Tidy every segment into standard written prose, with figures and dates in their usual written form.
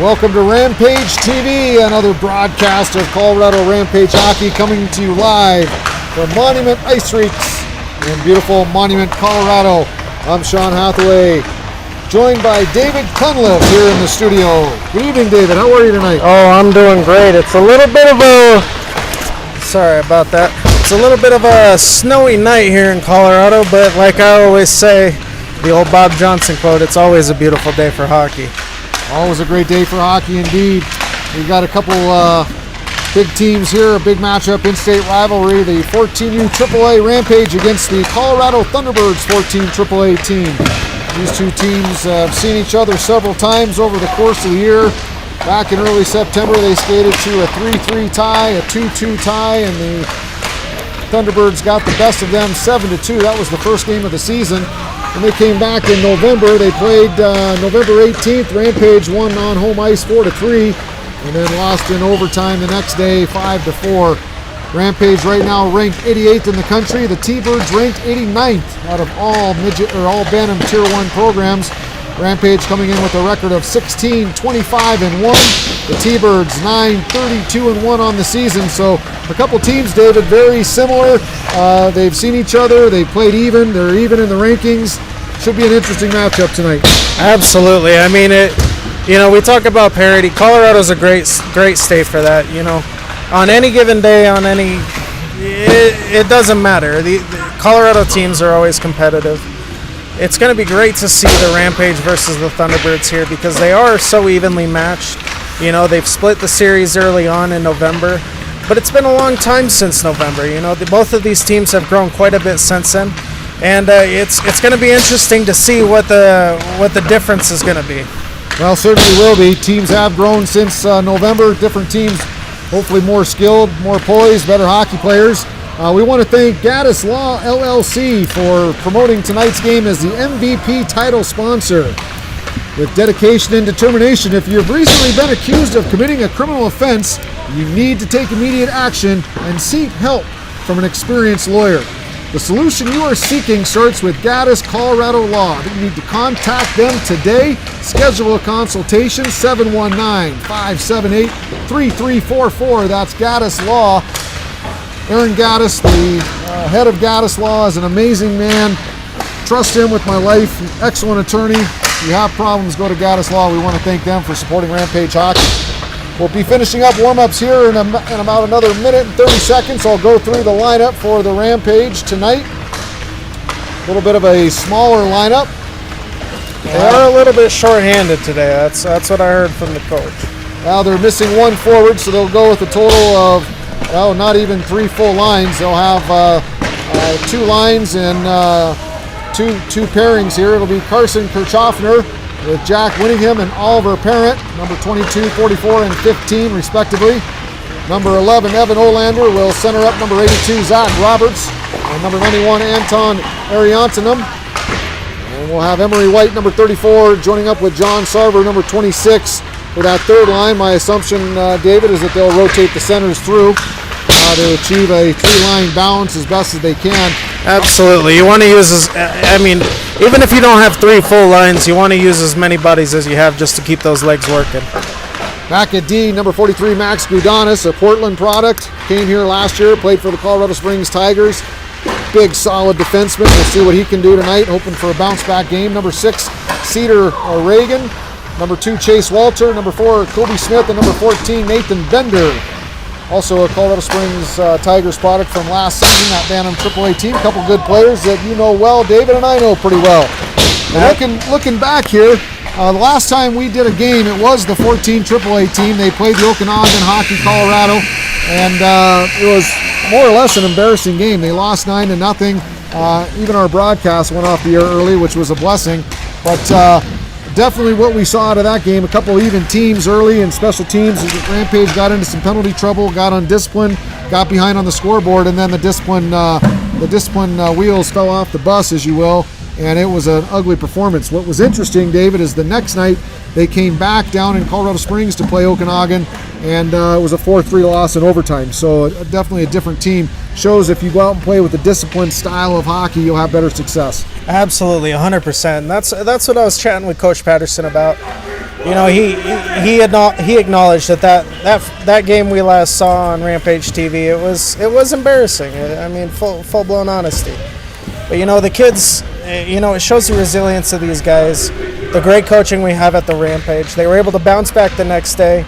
Welcome to Rampage TV, another broadcast of Colorado Rampage Hockey coming to you live from Monument Ice Rinks in beautiful Monument, Colorado. I'm Sean Hathaway, joined by David Cunliffe here in the studio. Good evening, David. How are you tonight? Oh, I'm doing great. It's a little bit of a... Sorry about that. It's a little bit of a snowy night here in Colorado, but like I always say, the old Bob Johnson quote, it's always a beautiful day for hockey. Always a great day for hockey indeed. We've got a couple big teams here, a big matchup, in-state rivalry, the 14U AAA Rampage against the Colorado Thunderbirds 14 AAA team. These two teams have seen each other several times over the course of the year. Back in early September, they skated to a 3-3 tie, a 2-2 tie, and the Thunderbirds got the best of them 7-2. That was the first game of the season. When they came back in November, they played November 18th. Rampage won on home ice 4-3, and then lost in overtime the next day 5-4. Rampage right now ranked 88th in the country. The T-Birds ranked 89th out of all Bantam Tier 1 programs. Rampage coming in with a record of 16-25-1. The T-Birds 9-32-1 on the season. So a couple teams, David, very similar. They've seen each other. They've played even. They're even in the rankings. Should be an interesting matchup tonight. Absolutely. I mean, we talk about parity. Colorado's a great state for that. On any given day, it doesn't matter. The Colorado teams are always competitive. It's going to be great to see the Rampage versus the Thunderbirds here because they are so evenly matched. They've split the series early on in November, but it's been a long time since November. Both of these teams have grown quite a bit since then, and it's going to be interesting to see what the difference is going to be. Well, certainly will be. Teams have grown since November. Different teams, hopefully more skilled, more poised, better hockey players. We want to thank Gaddis Law LLC for promoting tonight's game as the MVP title sponsor. With dedication and determination, if you've recently been accused of committing a criminal offense, you need to take immediate action and seek help from an experienced lawyer. The solution you are seeking starts with Gaddis Colorado Law. You need to contact them today. Schedule a consultation, 719-578-3344. That's Gaddis Law. Aaron Gaddis, the head of Gaddis Law, is an amazing man. Trust him with my life. Excellent attorney. If you have problems, go to Gaddis Law. We want to thank them for supporting Rampage Hockey. We'll be finishing up warm-ups here in about another minute and 30 seconds. I'll go through the lineup for the Rampage tonight. A little bit of a smaller lineup. They are a little bit short-handed today. That's what I heard from the coach. Now they're missing one forward, so they'll go with a total of not even 3 full lines. They'll have 2 lines and two pairings here. It'll be Carson Kirchhoffner with Jack Winningham and Oliver Parent, number 22, 44, and 15, respectively. Number 11, Evan Olander, will center up number 82, Zach Roberts, and number 91, Anton Ariantinum. And we'll have Emery White, number 34, joining up with John Sarver, number 26, for that third line. My assumption, David, is that they'll rotate the centers through to achieve a 3-line balance as best as they can. Absolutely. You want to use even if you don't have 3 full lines, you want to use as many buddies as you have just to keep those legs working. Back at D, number 43, Max Gudanis, a Portland product. Came here last year, played for the Colorado Springs Tigers. Big, solid defenseman. We'll see what he can do tonight, hoping for a bounce-back game. Number 6, Cedar Reagan. Number 2, Chase Walter. Number 4, Kobe Smith. And number 14, Nathan Bender. Also a Colorado Springs Tigers product from last season, that Bantam AAA team. A couple good players that you know well, David, and I know pretty well. Looking back here, the last time we did a game, it was the 14 AAA team. They played the Okanagan Hockey Colorado, and it was more or less an embarrassing game. They lost 9-0. Even our broadcast went off the air early, which was a blessing. But definitely what we saw out of that game, a couple even teams early and special teams. Rampage got into some penalty trouble, got undisciplined, got behind on the scoreboard, and then the discipline wheels fell off the bus, as you will, and it was an ugly performance. What was interesting, David, is the next night they came back down in Colorado Springs to play Okanagan, and it was a 4-3 loss in overtime. So definitely a different team. Shows if you go out and play with a disciplined style of hockey, you'll have better success. Absolutely, 100%. That's what I was chatting with Coach Patterson about. you know, he acknowledged that game we last saw on Rampage TV, it was embarrassing. I mean, full blown honesty. But you know, the kids, you know, it shows the resilience of these guys, the great coaching we have at the Rampage. They were able to bounce back the next day,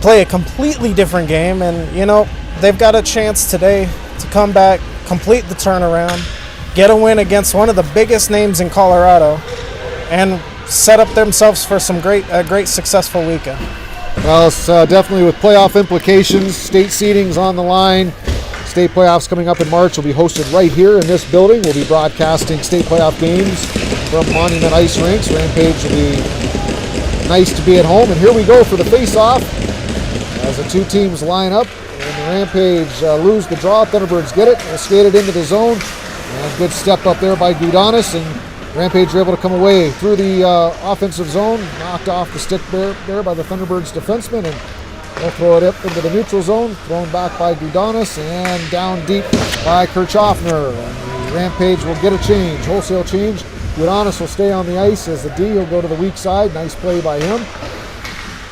play a completely different game, and you know, they've got a chance today to come back, complete the turnaround, get a win against one of the biggest names in Colorado, and set up themselves for some great successful weekend. Well, it's definitely with playoff implications. State seeding's on the line. State playoffs coming up in March will be hosted right here in this building. We'll be broadcasting state playoff games from Monument Ice Rinks. Rampage will be nice to be at home. And here we go for the face-off as the two teams line up. And the Rampage lose the draw. Thunderbirds get it. They'll skate it into the zone. And good step up there by Gudanis. And Rampage are able to come away through the offensive zone, knocked off the stick there by the Thunderbirds defenseman, and they'll throw it up into the neutral zone, thrown back by Gudanis, and down deep by Kirchhoffner. And the Rampage will get a change, wholesale change. Gudanis will stay on the ice as the D will go to the weak side. Nice play by him.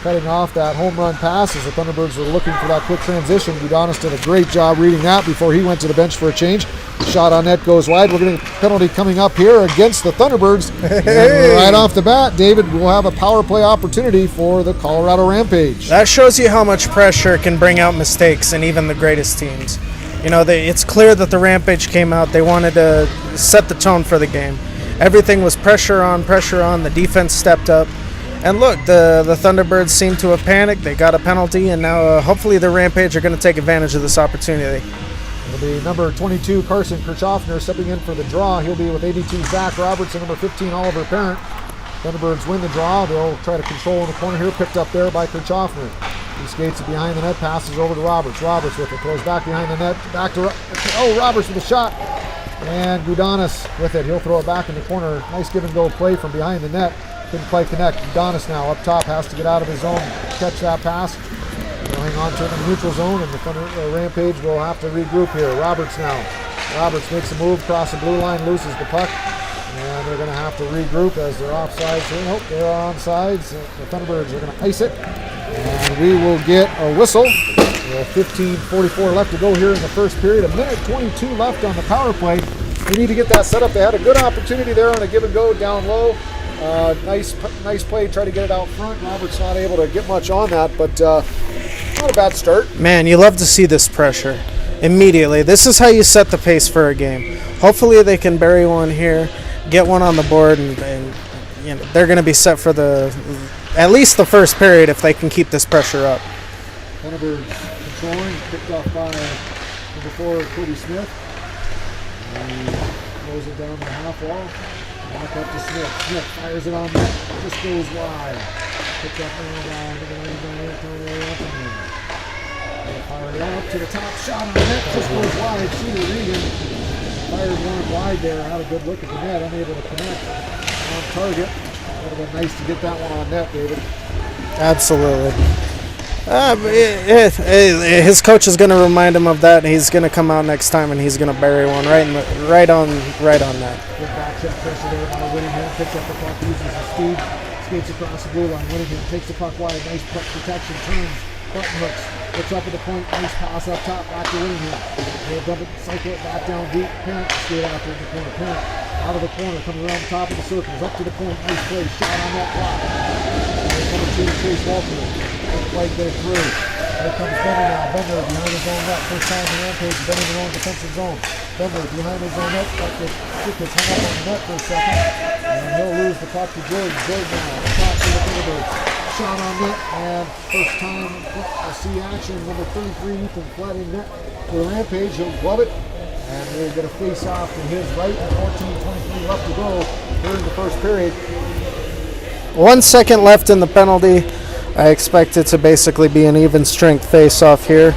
Cutting off that home run pass as the Thunderbirds were looking for that quick transition. Gudanis did a great job reading that before he went to the bench for a change. Shot on net goes wide. We're getting a penalty coming up here against the Thunderbirds. And right off the bat, David, will have a power play opportunity for the Colorado Rampage. That shows you how much pressure can bring out mistakes in even the greatest teams. You know, it's clear that the Rampage came out. They wanted to set the tone for the game. Everything was pressure on. The defense stepped up. And look, the Thunderbirds seem to have panicked. They got a penalty, and now hopefully the Rampage are going to take advantage of this opportunity. It'll be number 22, Carson Kirchhoffner, stepping in for the draw. He'll be with 82, Zach Roberts, and number 15, Oliver Parent. Thunderbirds win the draw. They'll try to control in the corner here, picked up there by Kirchhoffner. He skates it behind the net, passes over to Roberts. Roberts with it, throws back behind the net, back to Roberts with a shot. And Gudanis with it. He'll throw it back in the corner. Nice give and go play from behind the net. Couldn't quite connect. Gudanis now up top has to get out of his zone, catch that pass. They'll hang on to it in the neutral zone, and the Rampage will have to regroup here. Roberts now. Roberts makes a move across the blue line, loses the puck, and they're going to have to regroup as they're offsides here. Nope, they're onsides. The Thunderbirds are going to ice it, and we will get a whistle. 15:44 left to go here in the first period. 1:22 left on the power play. We need to get that set up. They had a good opportunity there on a give and go down low. Nice play, try to get it out front. Robert's not able to get much on that, but not a bad start. Man, you love to see this pressure immediately. This is how you set the pace for a game. Hopefully they can bury one here, get one on the board, and you know, they're going to be set for at least the first period if they can keep this pressure up. Thunderbirds controlling, picked off by number 4, Cody Smith. And throws it down the half wall. Back up to Smith. Smith fires it on net. Just goes wide. Picked up now by Anthony Anthony. They fire it up to the top. Shot on net. Just goes wide. Shooter Regan fired one wide there. Had a good look at the net. Unable to connect on target. Would have been nice to get that one on net, David. Absolutely. His coach is going to remind him of that. He's going to come out next time and he's going to bury one right on that. Good back check pressure there by Whittingham. Picks up the puck, uses his speed, skates across the blue line. Whittingham takes the puck wide, nice puck protection, turns, button hooks, looks up at the point, nice pass up top, back to Whittingham. They'll dump it, cycle it back down deep. Parent skate out to the corner. Parent out of the corner, coming around the top of the circles, up to the point, nice play, shot on that block. Number 2, Chase Walter. Play go through. Here comes Bender now. Bender behind his own net. First time in the Rampage. Bender in the own defensive zone. Bender behind his own net. But the stick is hung up on the net for a second. And he'll lose the puck to Jordan. Jordan now. On top to the Thunderbirds. Shot on net. And first time to see action. Number 33, Ethan Flett in net for the Rampage. He'll glove it. And we'll get a face off to his right. 14:23 left to go here in the first period. 1 second left in the penalty. I expect it to basically be an even strength face-off here.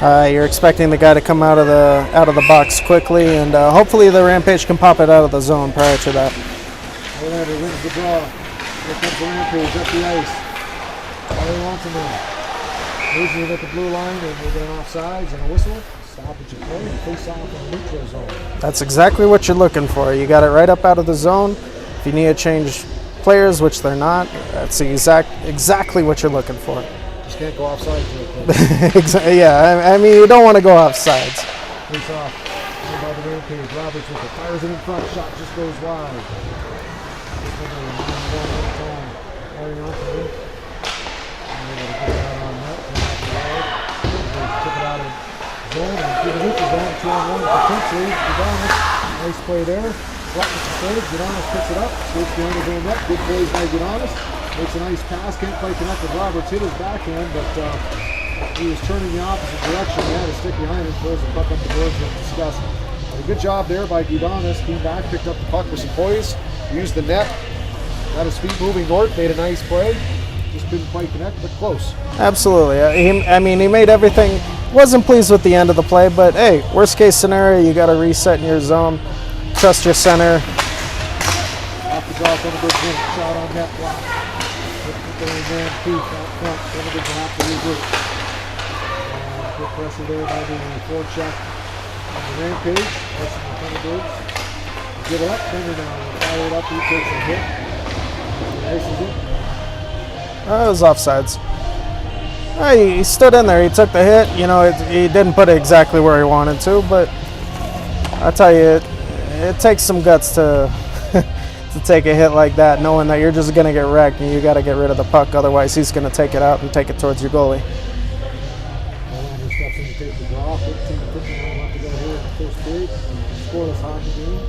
You're expecting the guy to come out of the box quickly, and hopefully the Rampage can pop it out of the zone prior to that. Hollander wins the draw. Here comes the Rampage up the ice. Tyler wants him in. Losing it at the blue line, and we'll get an offsides and a whistle. Stoppage of play and face-off in the neutral zone. That's exactly what you're looking for. You got it right up out of the zone. If you need a change, players, which they're not, that's exactly what you're looking for. Just can't go off sides real quick. Yeah, I mean, you don't want to go off sides. Face off. By the Rampage. Roberts with it. Fires it in front. Shot just goes wide. Nice play there. Gudonis picks it up. Scoops behind his own net. Good plays by Gudonis. Makes a nice pass. Can't quite connect with Roberts. Hit his backhand, but he was turning the opposite direction. He had to stick behind him. Throws the puck up the boards and discussed. A good job there by Gudonis. Came back, picked up the puck with some poise. Used the net. Got his feet moving north. Made a nice play. Just couldn't quite connect, but close. Absolutely. I mean, he made everything. Wasn't pleased with the end of the play, but hey, worst case scenario, you got to reset in your zone. Trust your center. Off the draw, Thunderbirds win. Shot on net block. Man, Keith out front. Thunderbirds will have to regroup. Good pressure there by the forecheck on the Rampage. Pressing the Thunderbirds. Get it up. Thunder now. Fire it up. He takes a hit. Ices it. It was offsides. He stood in there. He took the hit. You know, he didn't put it exactly where he wanted to, but I tell you, it takes some guts to to take a hit like that, knowing that you're just going to get wrecked and you got to get rid of the puck. Otherwise, he's going to take it out and take it towards your goalie. Olander steps in to take the draw. 15-15 left to go here in the first period. Scoreless hockey game.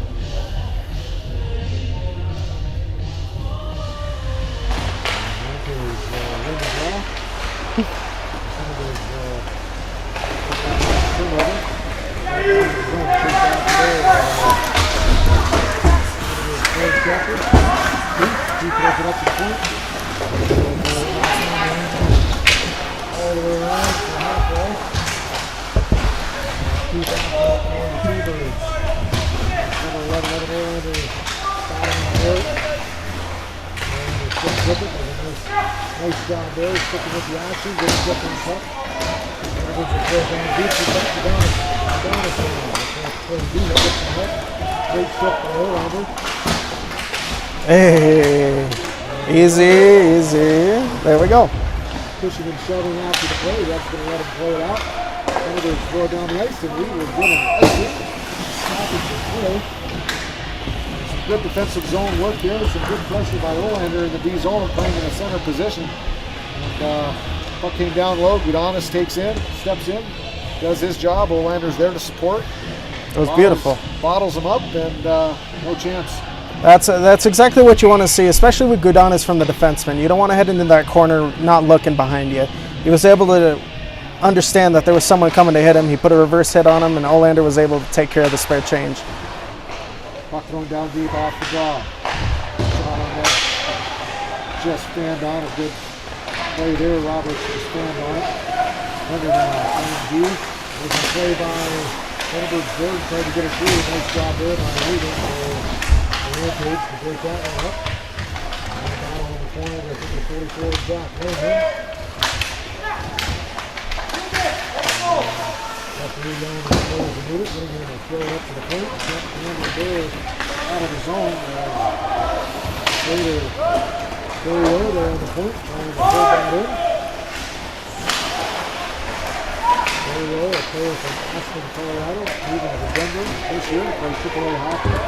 He throws it up to the point. All the way around to the halfway. Keep out on the Thunderbirds. Number 11, Olander battling the board. And they're still flipping. Nice job there. Sticking with the action. Getting flip on the puck. Thunderbirds will throw down deep. He's back to Gudonis. Great flip by Olander. Hey, easy. There we go. Pushing and shoving after the play. That's going to let him play it out. Thunderbirds throw it down the ice, and we will get an exit. Stoppage the play. Some good defensive zone work there. Some good pressure by Olander in the D zone, playing in a center position. And puck came down low. Gudonis takes in, steps in, does his job. Olander's there to support. It was beautiful. Bottles him up, and no chance. That's exactly what you want to see, especially with Gudonis from the defenseman. You don't want to head into that corner not looking behind you. He was able to understand that there was someone coming to hit him. He put a reverse hit on him, and Olander was able to take care of the spare change. Puck thrown down deep off the draw. Shot on that. Just stand on a good play there. Roberts just stand on it. Under now, D. There's a play by Thunderbirds there. Tried to get it through. Nice job there by Regan. Rampage to break that one up. And the battle in the corner, I think the 44 is back. Referee down the floor to move it. We're going to throw it up to the plate. Can't handle there out of the zone. Later, very low there on the point. Trying to pull that in. Very low, a player from Aspen, Colorado. Moving to Denver this year. Plays AAA hockey.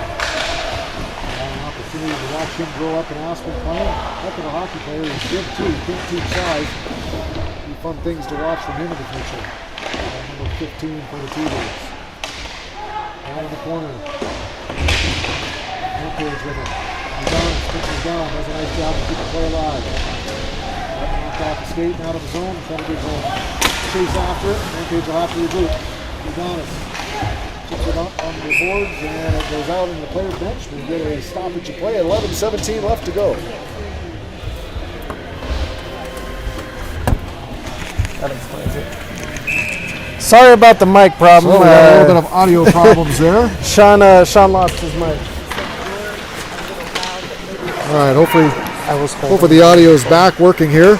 Opportunity to watch him grow up in Aspen playing. Heck of a hockey player. He's good too. He can't teach size. Be fun things to watch from him in the future. Number 15 for the T-Birds. Out in the corner. Rampage with it. Gudonis pitches down. Does a nice job to keep the play alive. Knocked off the skate and out of the zone. Thunderbirds will chase after it. Rampage will have to reboot. Gudonis chips it up on the boards, and it goes out in the player bench. We get a stoppage of play. 11:17 left to go. That explains it. Sorry about the mic problem. So we got a little bit of audio problems there. Sean lost his mic. All right, hopefully the audio is back working here.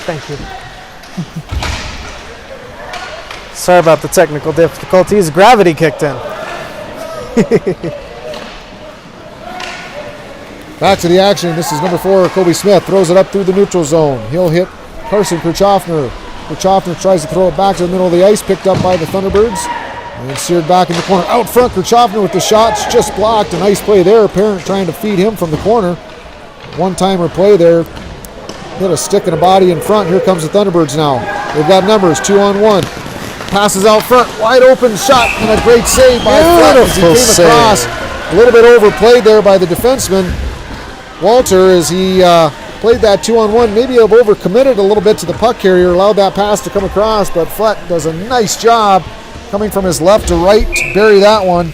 Thank you. Sorry about the technical difficulties. Gravity kicked in. Back to the action. This is number 4, Kobe Smith. Throws it up through the neutral zone. He'll hit Carson Kirchhoffner. Kirchhoffner tries to throw it back to the middle of the ice, picked up by the Thunderbirds. And seared back in the corner. Out front, Kirchhoffner with the shots, just blocked. A nice play there. Parent trying to feed him from the corner. One-timer play there. Hit a stick and a body in front. Here comes the Thunderbirds now. They've got numbers, 2-on-1. Passes out front, wide open shot, and a great save by Fleck as he came across. A little bit overplayed there by the defenseman, Walter, as he played that 2-on-1. Maybe have overcommitted a little bit to the puck carrier, allowed that pass to come across, but Fleck does a nice job coming from his left to right to bury that one.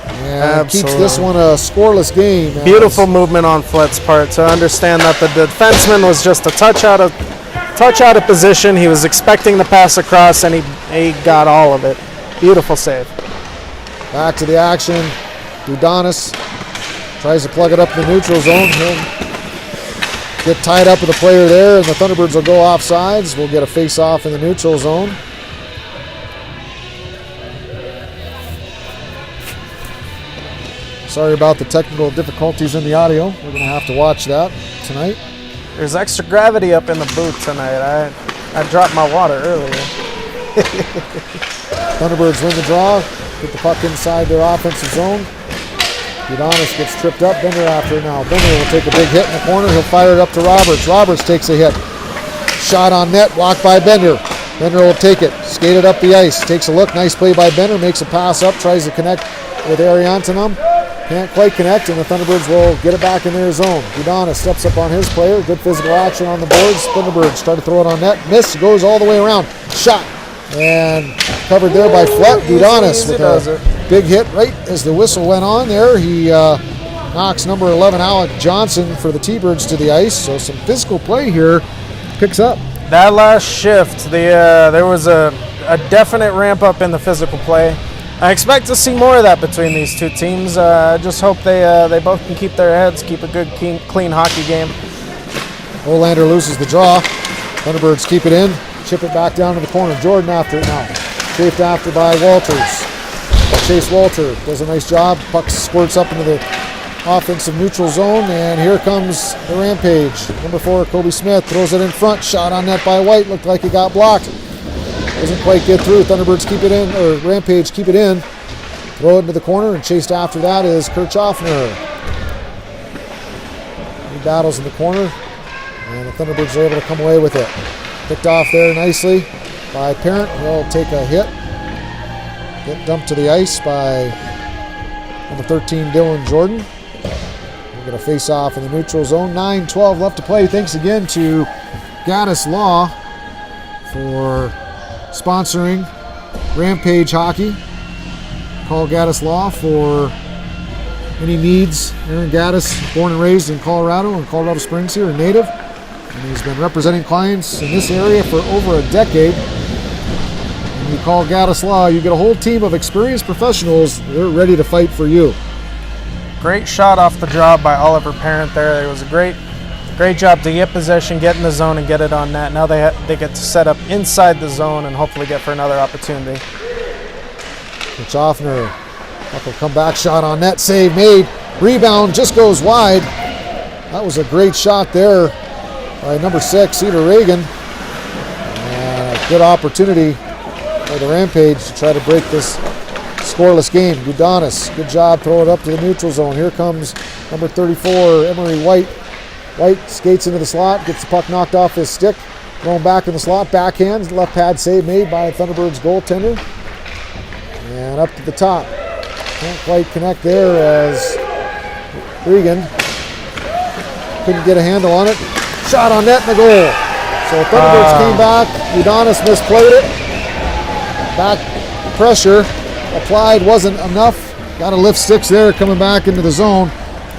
And keeps this one a scoreless game. Beautiful movement on Fleck's part to understand that the defenseman was just a touch out of position. He was expecting the pass across, and he got all of it. Beautiful save. Back to the action. Gudanis tries to plug it up in the neutral zone. He'll get tied up with a player there, and the Thunderbirds will go off sides. We'll get a face-off in the neutral zone. Sorry about the technical difficulties in the audio. We're going to have to watch that tonight. There's extra gravity up in the booth tonight. I dropped my water earlier. Thunderbirds win the draw. Get the puck inside their offensive zone. Udonis gets tripped up. Bender after it now. Bender will take a big hit in the corner. He'll fire it up to Roberts. Roberts takes a hit. Shot on net. Blocked by Bender. Bender will take it. Skated up the ice. Takes a look. Nice play by Bender. Makes a pass up. Tries to connect with Ariantonum. Can't quite connect, and the Thunderbirds will get it back in their zone. Udonis steps up on his player. Good physical action on the boards. Thunderbirds try to throw it on net. Miss. Goes all the way around. Shot. And covered there by Fleck. Udonis with a big hit right as the whistle went on there. He knocks number 11, Alec Johnson, for the T-Birds to the ice. So some physical play here picks up. That last shift, there was a definite ramp up in the physical play. I expect to see more of that between these two teams. I just hope they both can keep their heads, keep a good, clean hockey game. Olander loses the draw. Thunderbirds keep it in, chip it back down to the corner. Jordan after it now. Chased after by Walters. Chase Walter does a nice job. Puck squirts up into the offensive neutral zone, and here comes the Rampage. Number 4, Kobe Smith, throws it in front. Shot on net by White. Looked like it got blocked. Doesn't quite get through. Thunderbirds keep it in, or Rampage keep it in. Throw it into the corner, and chased after that is Kirchhoffner. He battles in the corner, and the Thunderbirds are able to come away with it. Picked off there nicely by Parent. He'll take a hit. Get dumped to the ice by number 13, Dylan Jordan. We'll get a face-off in the neutral zone. 9:12 left to play. Thanks again to Gaddis Law for sponsoring Rampage Hockey. Call Gaddis Law for any needs. Aaron Gaddis, born and raised in Colorado and Colorado Springs here, a native. And he's been representing clients in this area for over a decade. When you call Gaddis Law, you get a whole team of experienced professionals. They're ready to fight for you. Great shot off the draw by Oliver Parent there. It was a great job to get possession, get in the zone, and get it on net. Now they get to set up inside the zone and hopefully get for another opportunity. Kirchhoffner, will come back, shot on net, save made. Rebound just goes wide. That was a great shot there by number 6, Cedar Reagan. And a good opportunity for the Rampage to try to break this scoreless game. Gudanis, good job, throw it up to the neutral zone. Here comes number 34, Emery White. White skates into the slot, gets the puck knocked off his stick, thrown back in the slot, backhand, left pad save made by Thunderbirds goaltender. And up to the top. Can't quite connect there as Regan couldn't get a handle on it. Shot on net and the goal. So Thunderbirds came back, Udonis misplayed it. Back pressure applied, wasn't enough. Got to lift sticks there coming back into the zone.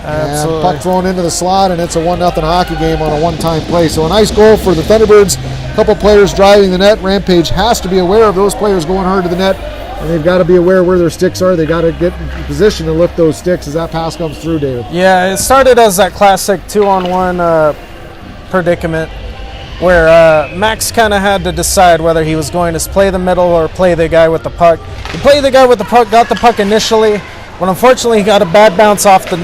Absolutely. And puck thrown into the slot, and it's a 1-0 hockey game on a one-time play. So a nice goal for the Thunderbirds. A couple players driving the net. Rampage has to be aware of those players going hard to the net, and they've got to be aware where their sticks are. They got to get in position to lift those sticks as that pass comes through, David. Yeah, it started as that classic 2-on-1 predicament where Max kind of had to decide whether he was going to play the middle or play the guy with the puck. He played the guy with the puck, got the puck initially, but unfortunately he got a bad bounce off the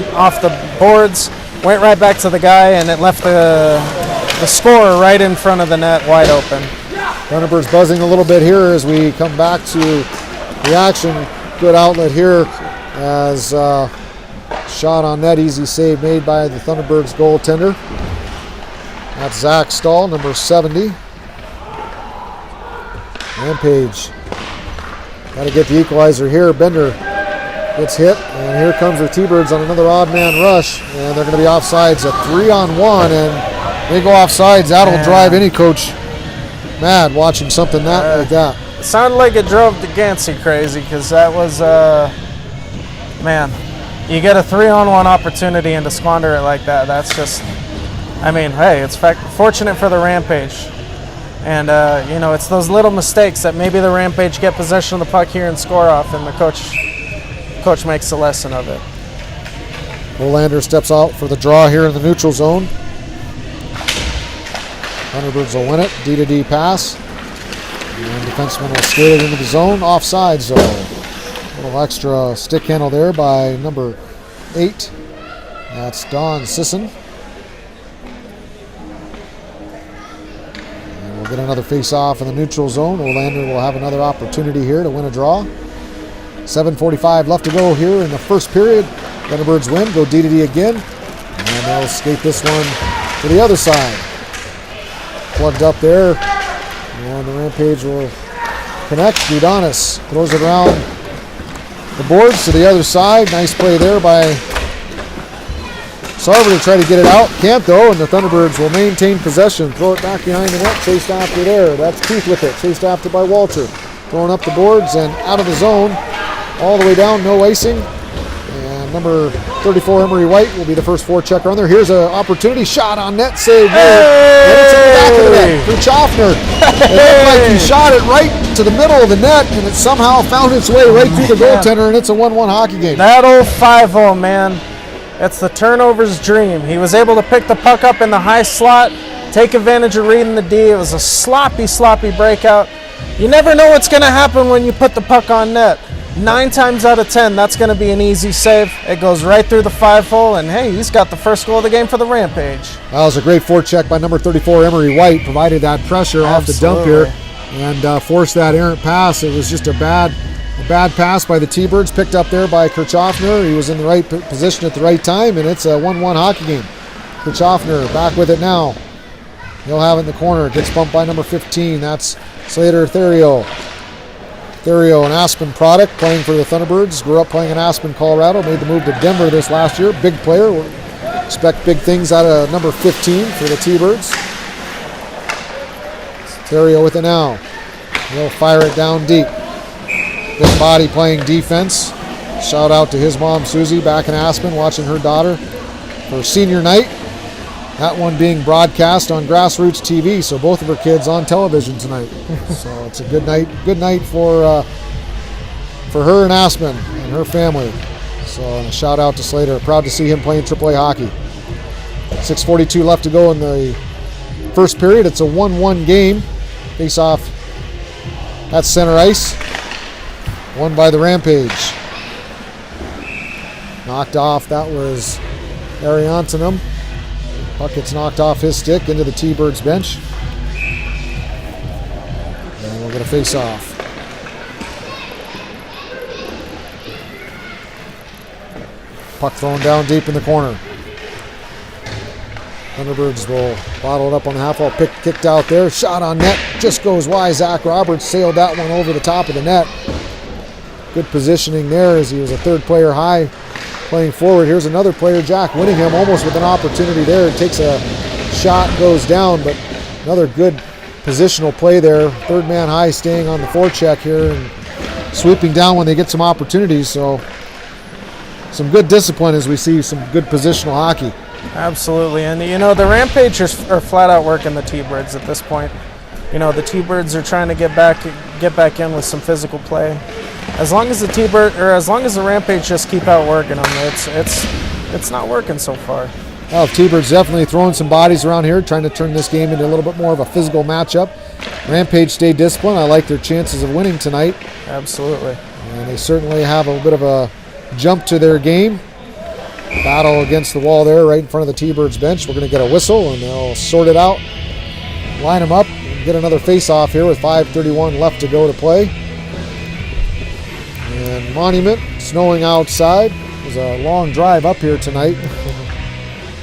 boards, went right back to the guy, and it left the scorer right in front of the net, wide open. Thunderbirds buzzing a little bit here as we come back to the action. Good outlet here as shot on net, easy save made by the Thunderbirds goaltender. That's Zach Stahl, number 70. Rampage. Got to get the equalizer here. Bender gets hit, and here comes the T-Birds on another odd man rush, and they're going to be offsides, a 3-on-1, and they go offsides. That'll drive any coach mad watching something like that. It sounded like it drove DeGansey crazy, because that was, man, you get a 3-on-1 opportunity and to squander it like that, that's just, I mean, hey, it's fortunate for the Rampage. And, you know, it's those little mistakes that maybe the Rampage get possession of the puck here and score off, and the coach makes a lesson of it. Olander steps out for the draw here in the neutral zone. Thunderbirds will win it. D-to-D pass. And defenseman will skate it into the zone. Offside zone. A little extra stick handle there by number 8. That's Don Sisson. And we'll get another face-off in the neutral zone. Olander will have another opportunity here to win a draw. 7:45 left to go here in the first period. Thunderbirds win. Go D-to-D again. And they'll skate this one to the other side. Plugged up there, and the Rampage will connect. Gudanis throws it around the boards to the other side. Nice play there by Sarver to try to get it out. Can't though, and the Thunderbirds will maintain possession. Throw it back behind the net, chased after there. That's Keith with it, chased after by Walter. Throwing up the boards and out of the zone, all the way down, no icing. And number 34, Emery White, will be the first forechecker on there. Here's an opportunity, shot on net, save there. And it's in the back of the net for Choffner. It looked like he shot it right to the middle of the net, and it somehow found its way right through the goaltender, and it's a 1-1 hockey game. That old 5-0, man. It's the turnover's dream. He was able to pick the puck up in the high slot, take advantage of reading the D. It was a sloppy breakout. You never know what's going to happen when you put the puck on net. 9 times out of 10, that's going to be an easy save. It goes right through the 5-hole, and hey, he's got the first goal of the game for the Rampage. That was a great forecheck by number 34, Emery White. Provided that pressure off the dump here and forced that errant pass. It was just a bad pass by the T-Birds, picked up there by Kirchhoffner. He was in the right position at the right time, and it's a 1-1 hockey game. Kirchhoffner back with it now. He'll have it in the corner. Gets bumped by number 15. That's Slater Therio. Therio, an Aspen product, playing for the Thunderbirds. Grew up playing in Aspen, Colorado. Made the move to Denver this last year. Big player. We'll expect big things out of number 15 for the T-Birds. Therio with it now. He'll fire it down deep. Big body playing defense. Shout out to his mom, Susie, back in Aspen, watching her daughter for senior night. That one being broadcast on Grassroots TV, so both of her kids on television tonight. So it's a good night for her in Aspen and her family. So a shout out to Slater. Proud to see him playing AAA hockey. 6:42 left to go in the first period. It's a 1-1 game. Face off at center ice. Won by the Rampage. Knocked off. That was Ariantonum. Puck gets knocked off his stick into the T-Birds bench. And we'll get a face-off. Puck thrown down deep in the corner. Thunderbirds will bottle it up on the half wall. Kicked out there. Shot on net. Just goes wide. Zach Roberts sailed that one over the top of the net. Good positioning there as he was a third player high. Playing forward, here's another player, Jack Winningham, almost with an opportunity there. It takes a shot, goes down, but another good positional play there. Third man high, staying on the forecheck here and sweeping down when they get some opportunities. So some good discipline as we see some good positional hockey. Absolutely, and you know the Rampage are flat out working the T-Birds at this point. You know the T-Birds are trying to get back in with some physical play. As long as the Rampage just keep out working them, it's not working so far. Well, T-Birds definitely throwing some bodies around here, trying to turn this game into a little bit more of a physical matchup. Rampage stayed disciplined. I like their chances of winning tonight. Absolutely. And they certainly have a bit of a jump to their game. Battle against the wall there, right in front of the T-Birds bench. We're going to get a whistle, and they'll sort it out, line them up, and get another face-off here with 5:31 left to go to play. And Monument, snowing outside. It was a long drive up here tonight.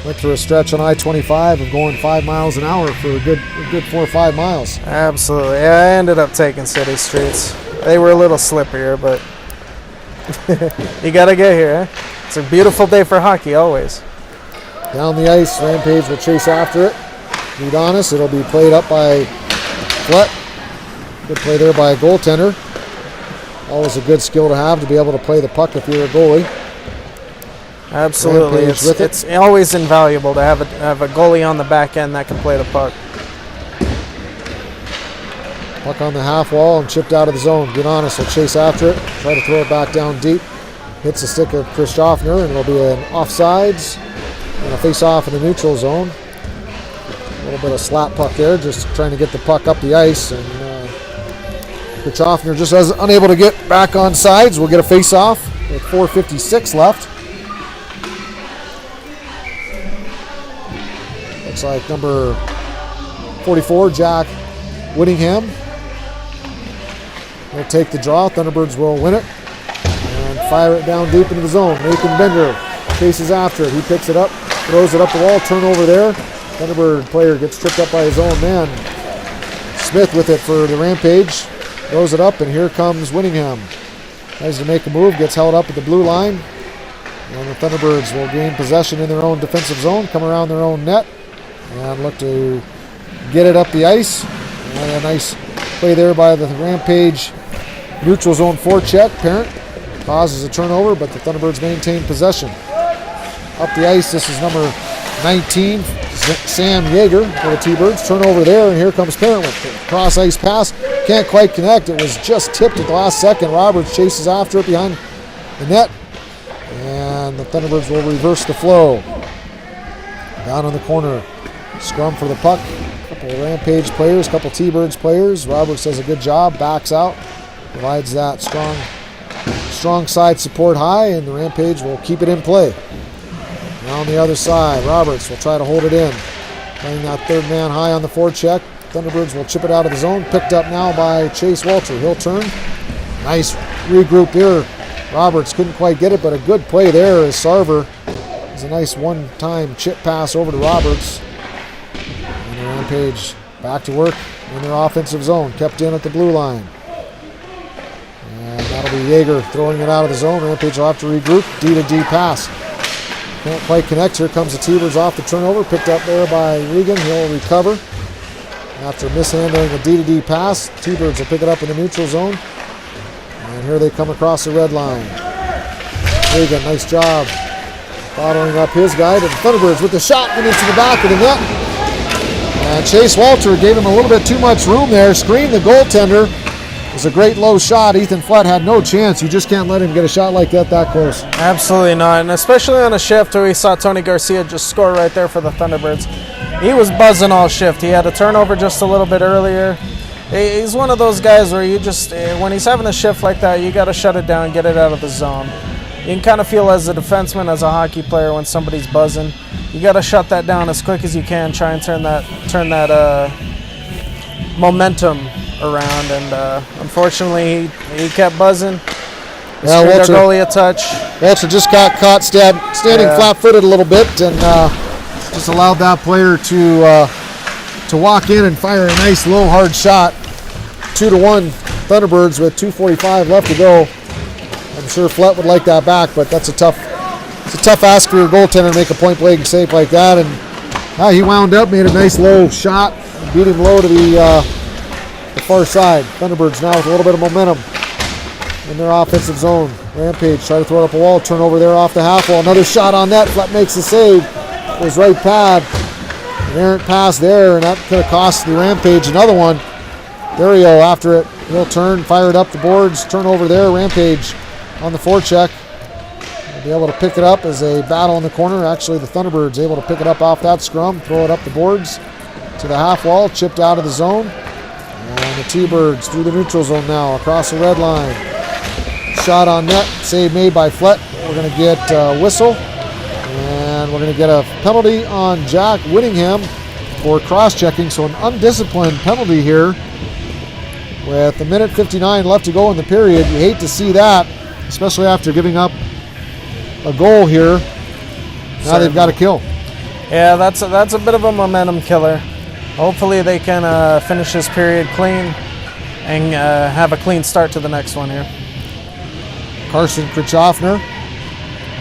Went through a stretch on I-25 of going 5 miles an hour for a good 4 or 5 miles. Absolutely. Yeah, I ended up taking city streets. They were a little slippier, but you got to get here, eh? It's a beautiful day for hockey, always. Down the ice, Rampage will chase after it. Udonis, it'll be played up by Flett. Good play there by a goaltender. Always a good skill to have to be able to play the puck if you're a goalie. Absolutely. It's always invaluable to have a goalie on the back end that can play the puck. Puck on the half wall and chipped out of the zone. Udonis will chase after it, try to throw it back down deep. Hits the stick of Chris Schaffner, and it'll be an offsides and a face-off in the neutral zone. A little bit of slap puck there, just trying to get the puck up the ice, and Chris Schaffner just unable to get back on sides. We'll get a face-off with 4:56 left. Looks like number 44, Jack Whittingham, will take the draw. Thunderbirds will win it and fire it down deep into the zone. Nathan Bender chases after it. He picks it up, throws it up the wall, turnover there. Thunderbird player gets tripped up by his own man. Smith with it for the Rampage. Throws it up, and here comes Whittingham. Tries to make a move, gets held up at the blue line. And the Thunderbirds will gain possession in their own defensive zone, come around their own net, and look to get it up the ice. And a nice play there by the Rampage neutral zone forecheck. Parent causes a turnover, but the Thunderbirds maintain possession. Up the ice, this is number 19, Sam Yeager for the T-Birds. Turnover there, and here comes Parent with the cross ice pass. Can't quite connect. It was just tipped at the last second. Roberts chases after it behind the net, and the Thunderbirds will reverse the flow. Down in the corner, scrum for the puck. A couple of Rampage players, a couple T-Birds players. Roberts does a good job, backs out, provides that strong side support high, and the Rampage will keep it in play. Now on the other side, Roberts will try to hold it in. Playing that third man high on the forecheck. Thunderbirds will chip it out of the zone. Picked up now by Chase Walter. He'll turn. Nice regroup here. Roberts couldn't quite get it, but a good play there as Sarver. It's a nice one-time chip pass over to Roberts. And the Rampage back to work in their offensive zone. Kept in at the blue line. And that'll be Yeager throwing it out of the zone. Rampage will have to regroup. D-to-D pass. Can't quite connect. Here comes the T-Birds off the turnover. Picked up there by Regan. He'll recover. After mishandling a D-to-D pass, T-Birds will pick it up in the neutral zone. And here they come across the red line. Regan, nice job bottling up his guy. The Thunderbirds with the shot went into the back of the net. And Chase Walter gave him a little bit too much room there. Screened the goaltender. It was a great low shot. Ethan Flett had no chance. You just can't let him get a shot like that close. Absolutely not, and especially on a shift where we saw Tony Garcia just score right there for the Thunderbirds. He was buzzing all shift. He had a turnover just a little bit earlier. He's one of those guys where you just, when he's having a shift like that, you got to shut it down, get it out of the zone. You can kind of feel as a defenseman, as a hockey player, when somebody's buzzing, you got to shut that down as quick as you can. Try and turn that momentum around, and unfortunately he kept buzzing. Yeah, Walter, their goalie a touch. Walter just got caught standing flat-footed a little bit, and just allowed that player to walk in and fire a nice low hard shot. 2-1 Thunderbirds with 2:45 left to go. I'm sure Flett would like that back, but it's a tough ask for your goaltender to make a point-blank save like that. And he wound up, made a nice low shot, beat him low to the far side. Thunderbirds now with a little bit of momentum in their offensive zone. Rampage try to throw it up a wall, turn over there off the half wall. Another shot on net. Flett makes the save. It was right pad. An errant pass there, and that could have cost the Rampage another one. Dario after it. He'll turn, fire it up the boards, turn over there. Rampage on the forecheck. They'll be able to pick it up as a battle in the corner. Actually, the Thunderbirds able to pick it up off that scrum, throw it up the boards to the half wall, chipped out of the zone. And the T-Birds through the neutral zone now, across the red line. Shot on net, save made by Flett. We're going to get a whistle. we're going to get a penalty on Jack Whittingham for cross-checking. So an undisciplined penalty here with 1:59 left to go in the period. You hate to see that, especially after giving up a goal here. Now they've got a kill. Yeah, that's a bit of a momentum killer. Hopefully they can finish this period clean and have a clean start to the next one here. Carson Krichhoffner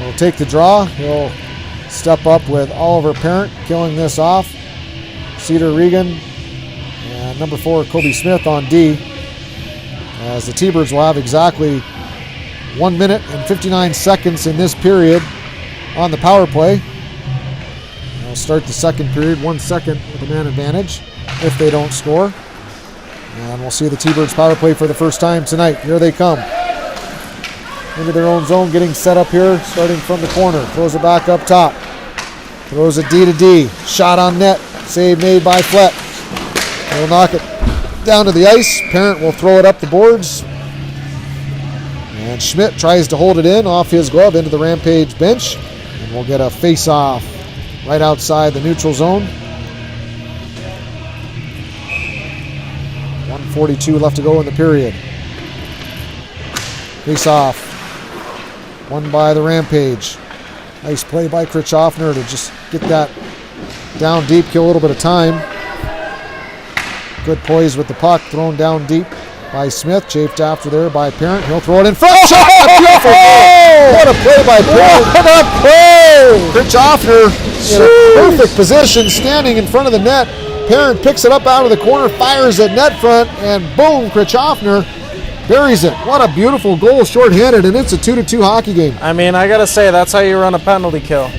will take the draw. He'll step up with Oliver Parent, killing this off. Cedar Regan and number 4, Kobe Smith on D. As the T-Birds will have exactly 1 minute and 59 seconds in this period on the power play. They'll start the second period 1 second with a man advantage if they don't score. And we'll see the T-Birds power play for the first time tonight. Here they come. Into their own zone, getting set up here, starting from the corner. Throws it back up top. Throws it D to D. Shot on net. Save made by Flett. He'll knock it down to the ice. Parent will throw it up the boards. And Schmidt tries to hold it in off his glove into the Rampage bench. And we'll get a face-off right outside the neutral zone. 1:42 left to go in the period. Face-off. Won by the Rampage. Nice play by Krichhoffner to just get that down deep, kill a little bit of time. Good poise with the puck, thrown down deep by Smith, chafed after there by Parent. He'll throw it in front. Shot! Beautiful goal! What a play by Parent. What a play! Krichhoffner in a perfect position, standing in front of the net. Parent picks it up out of the corner, fires at net front, and boom, Krichhoffner buries it. What a beautiful goal, shorthanded, and it's a 2-2 hockey game. I mean, I got to say, that's how you run a penalty kill.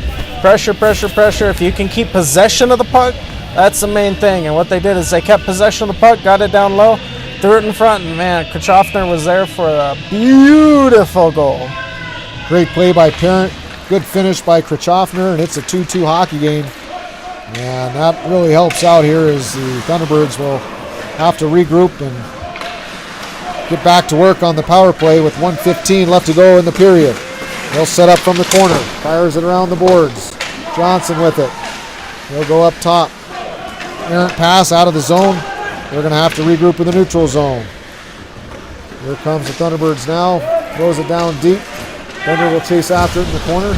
Pressure, pressure, pressure. If you can keep possession of the puck, that's the main thing. And what they did is they kept possession of the puck, got it down low, threw it in front, and man, Krichhoffner was there for a beautiful goal. Great play by Parent. Good finish by Krichhoffner, and it's a 2-2 hockey game. And that really helps out here as the Thunderbirds will have to regroup and get back to work on the power play with 1:15 left to go in the period. He'll set up from the corner, fires it around the boards. Johnson with it. He'll go up top. Errant pass out of the zone. They're going to have to regroup in the neutral zone. Here comes the Thunderbirds now. Throws it down deep. Bender will chase after it in the corner.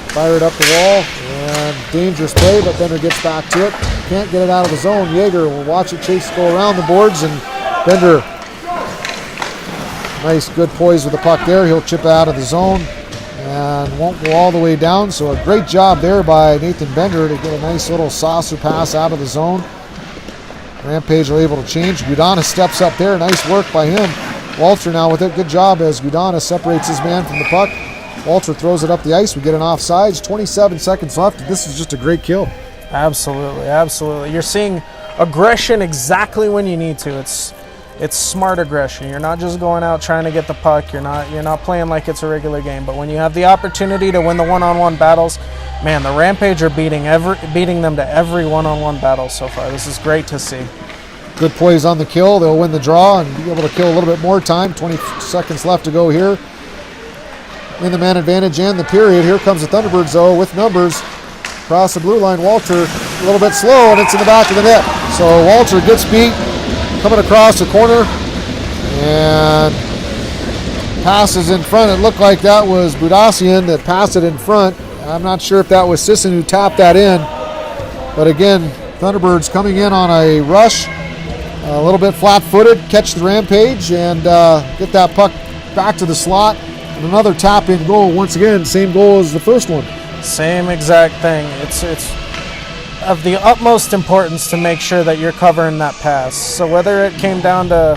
Fire it up the wall. And dangerous play, but Bender gets back to it. Can't get it out of the zone. Yeager will watch it chase go around the boards, and Bender, nice good poise with the puck there. He'll chip it out of the zone and won't go all the way down. So a great job there by Nathan Bender to get a nice little saucer pass out of the zone. Rampage are able to change. Gudanis steps up there. Nice work by him. Walter now with it. Good job as Gudanis separates his man from the puck. Walter throws it up the ice. We get an offsides. 27 seconds left. This is just a great kill. Absolutely, absolutely. You're seeing aggression exactly when you need to. It's smart aggression. You're not just going out trying to get the puck. You're not playing like it's a regular game. But when you have the opportunity to win the one-on-one battles, man, the Rampage are beating them to every one-on-one battle so far. This is great to see. Good poise on the kill. They'll win the draw and be able to kill a little bit more time. 20 seconds left to go here in the man advantage and the period. Here comes the Thunderbirds, though, with numbers. Across the blue line, Walter a little bit slow, and it's in the back of the net. So Walter gets beat, coming across the corner, and passes in front. It looked like that was Budasian that passed it in front. I'm not sure if that was Sisson who tapped that in. But again, Thunderbirds coming in on a rush, a little bit flat-footed, catch the Rampage, and get that puck back to the slot. And another tap-in goal. Once again, same goal as the first one. Same exact thing. It's of the utmost importance to make sure that you're covering that pass. So whether it came down to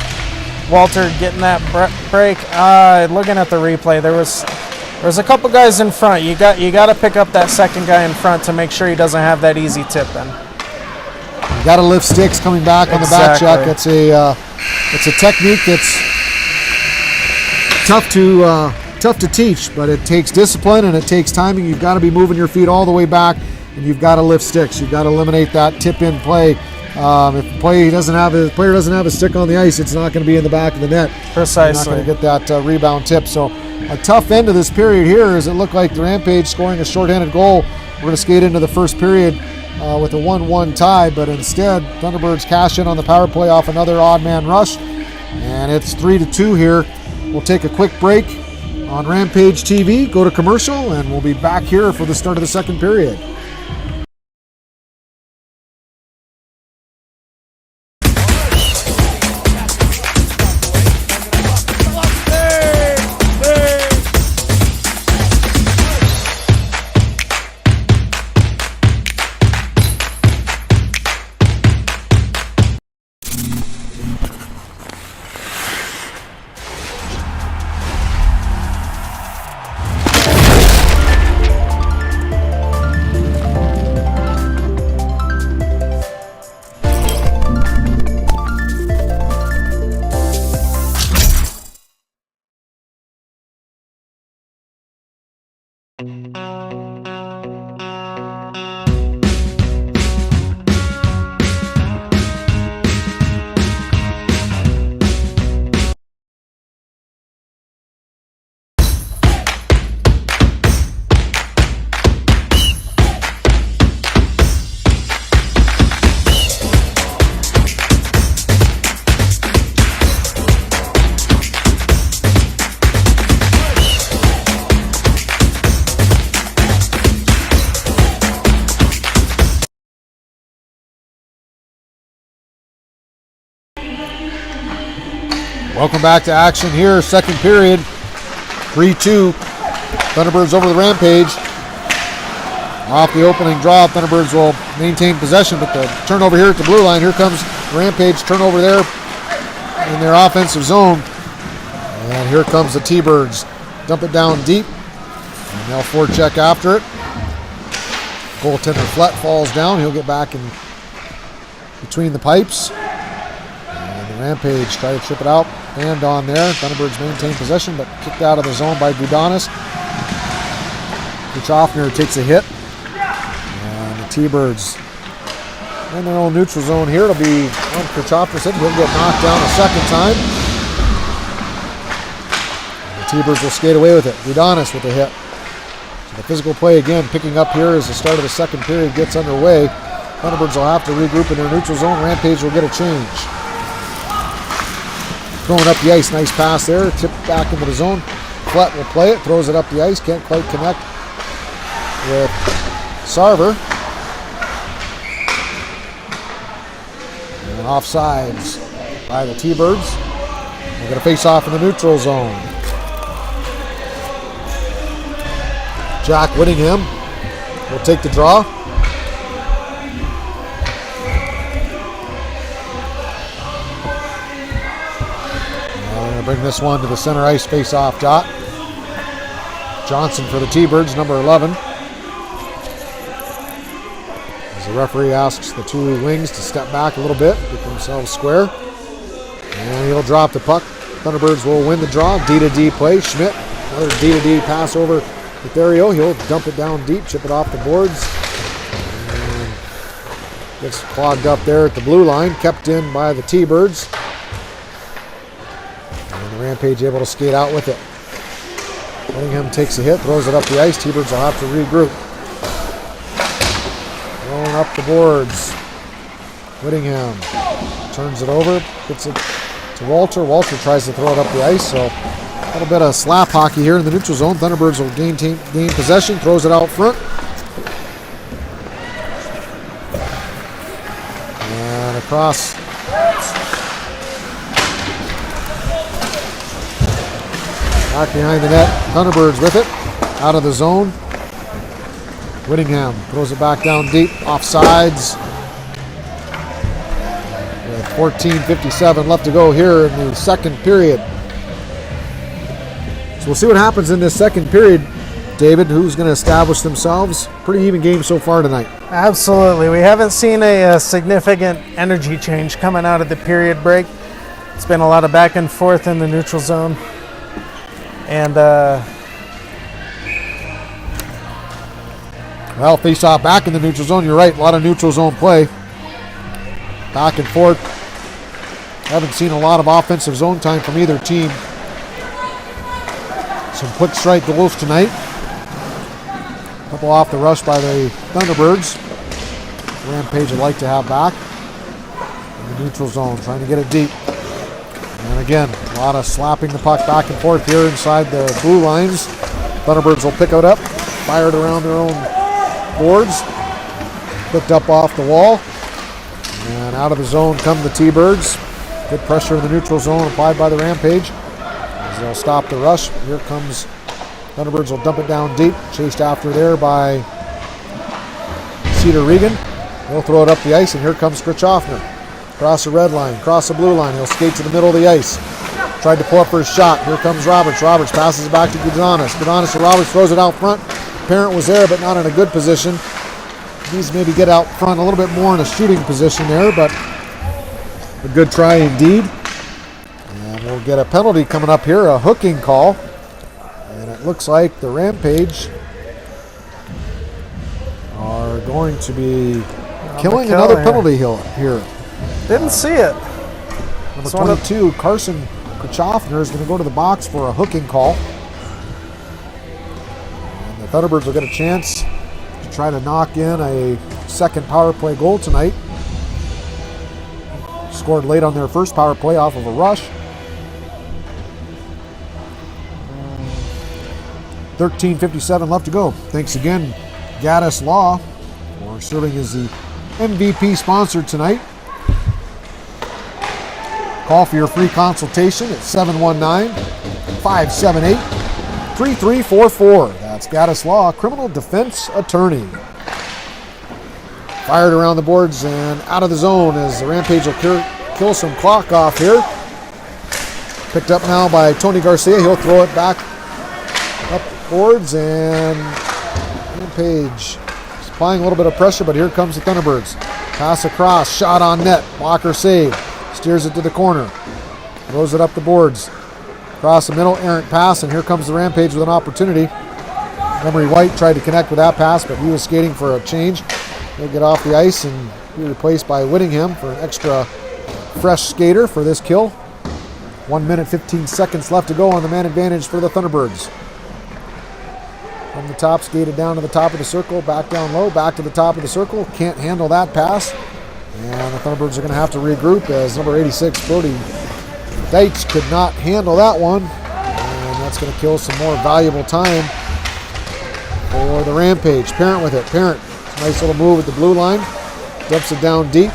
Walter getting that break, looking at the replay, there was a couple guys in front. You got to pick up that second guy in front to make sure he doesn't have that easy tip in. You got to lift sticks coming back on the back check. It's a technique that's tough to teach, but it takes discipline and it takes timing. You've got to be moving your feet all the way back, and you've got to lift sticks. You've got to eliminate that tip-in play. If the player doesn't have a stick on the ice, it's not going to be in the back of the net. Precisely. You're not going to get that rebound tip. So a tough end of this period here, as it looked like the Rampage scoring a shorthanded goal We're going to skate into the first period with a 1-1 tie, but instead Thunderbirds cash in on the power play off another odd man rush, and it's 3-2 here. We'll take a quick break on Rampage TV, go to commercial, and we'll be back here for the start of the second period. Welcome back to action here, second period, 3-2. Thunderbirds over the Rampage. Off the opening draw, Thunderbirds will maintain possession, but the turnover here at the blue line. Here comes Rampage, turnover there in their offensive zone. And here comes the T-Birds. Dump it down deep, and they'll forecheck after it. Goaltender Flett falls down. He'll get back in between the pipes. And the Rampage try to chip it out. Hand on there. Thunderbirds maintain possession, but kicked out of the zone by Gudanis. Kuchofner takes a hit. And the T-Birds in their own neutral zone here. It'll be on Kuchofner's hit. He'll get knocked down a second time. And the T-Birds will skate away with it. Gudanis with a hit. So the physical play again picking up here as the start of the second period gets underway. Thunderbirds will have to regroup in their neutral zone. Rampage will get a change. Throwing up the ice, nice pass there, tipped back into the zone. Flett will play it, throws it up the ice, can't quite connect with Sarver. And offsides by the T-Birds. They're going to face off in the neutral zone. Jack Whittingham will take the draw. Bring this one to the center ice face-off dot. Johnson for the T-Birds, number 11. As the referee asks the two wings to step back a little bit, get themselves square. And he'll drop the puck. Thunderbirds will win the draw. D-to-D play. Schmidt, another D-to-D pass over Etherio. He'll dump it down deep, chip it off the boards. And gets clogged up there at the blue line, kept in by the T-Birds. Rampage able to skate out with it. Whittingham takes a hit, throws it up the ice. T-Birds will have to regroup. Throwing up the boards. Whittingham turns it over, gets it to Walter. Walter tries to throw it up the ice, so a little bit of slap hockey here in the neutral zone. Thunderbirds will gain possession, throws it out front. And across. Back behind the net, Thunderbirds with it, out of the zone. Whittingham throws it back down deep, offsides. With 14:57 left to go here in the second period. So we'll see what happens in this second period. David, who's going to establish themselves? Pretty even game so far tonight. Absolutely. We haven't seen a significant energy change coming out of the period break. It's been a lot of back and forth in the neutral zone. And well, face off back in the neutral zone. You're right, a lot of neutral zone play. Back and forth. Haven't seen a lot of offensive zone time from either team. Some quick strike goals tonight. Couple off the rush by the Thunderbirds. Rampage would like to have back. In the neutral zone, trying to get it deep. And again, a lot of slapping the puck back and forth here inside the blue lines. Thunderbirds will pick it up, fire it around their own boards. Picked up off the wall. And out of the zone come the T-Birds. Good pressure in the neutral zone applied by the Rampage. As they'll stop the rush. Here comes Thunderbirds, will dump it down deep. Chased after there by Cedar Regan. He'll throw it up the ice, and here comes Krichoffner. Cross the red line, cross the blue line. He'll skate to the middle of the ice. Tried to pull up for his shot. Here comes Roberts. Roberts passes it back to Gudanis. Gudanis to Roberts, throws it out front. Parent was there, but not in a good position. Needs to maybe get out front a little bit more in a shooting position there, but a good try indeed. And we'll get a penalty coming up here, a hooking call. And it looks like the Rampage are going to be killing another penalty here. Didn't see it. Number 22, Carson Krichoffner, is going to go to the box for a hooking call. And the Thunderbirds will get a chance to try to knock in a second power play goal tonight. Scored late on their first power play off of a rush. 13:57 left to go. Thanks again, Gaddis Law, for serving as the MVP sponsor tonight. Call for your free consultation at 719-578-3344. That's Gaddis Law, criminal defense attorney. Fired around the boards and out of the zone as the Rampage will kill some clock off here. Picked up now by Tony Garcia. He'll throw it back up boards, and Rampage is applying a little bit of pressure, but here comes the Thunderbirds. Pass across, shot on net, blocker save. Steers it to the corner. Throws it up the boards. Across the middle, errant pass, and here comes the Rampage with an opportunity. Emery White tried to connect with that pass, but he was skating for a change. He'll get off the ice and be replaced by Whittingham for an extra fresh skater for this kill. 1 minute, 15 seconds left to go on the man advantage for the Thunderbirds. From the top, skated down to the top of the circle, back down low, back to the top of the circle. Can't handle that pass. And the Thunderbirds are going to have to regroup as number 86, Brody Deitch, could not handle that one. And that's going to kill some more valuable time for the Rampage. Parent with it. Parent, nice little move at the blue line. Dumps it down deep.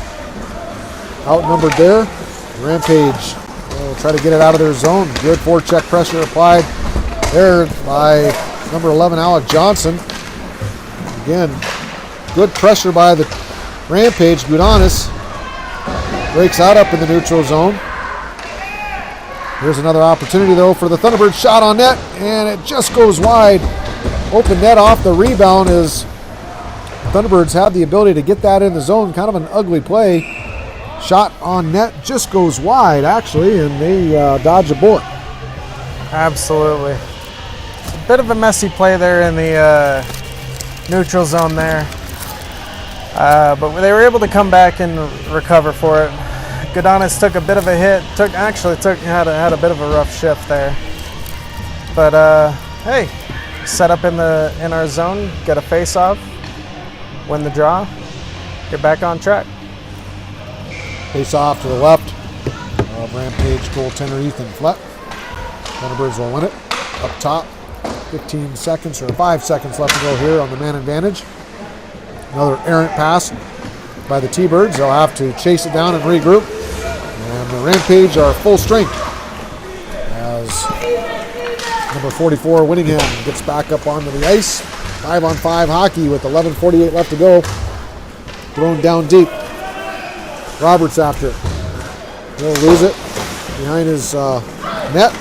Outnumbered there. Rampage will try to get it out of their zone. Good forecheck pressure applied there by number 11, Alec Johnson. Again, good pressure by the Rampage. Gudanis breaks out up in the neutral zone. Here's another opportunity though for the Thunderbirds. Shot on net, and it just goes wide. Open net off the rebound as the Thunderbirds had the ability to get that in the zone. Kind of an ugly play. Shot on net just goes wide actually, and they dodge a bullet. Absolutely. A bit of a messy play there in the neutral zone there. But they were able to come back and recover for it. Gudanis took a bit of a hit. Had a bit of a rough shift there. But hey, set up in our zone, get a face-off, win the draw, get back on track. Face-off to the left of Rampage goaltender Ethan Flett. Thunderbirds will win it. Up top, 15 seconds or 5 seconds left to go here on the man advantage. Another errant pass by the T-Birds. They'll have to chase it down and regroup. And the Rampage are full strength as number 44, Whittingham, gets back up onto the ice. 5-on-5 hockey with 11:48 left to go. Thrown down deep. Roberts after it. He'll lose it behind his net.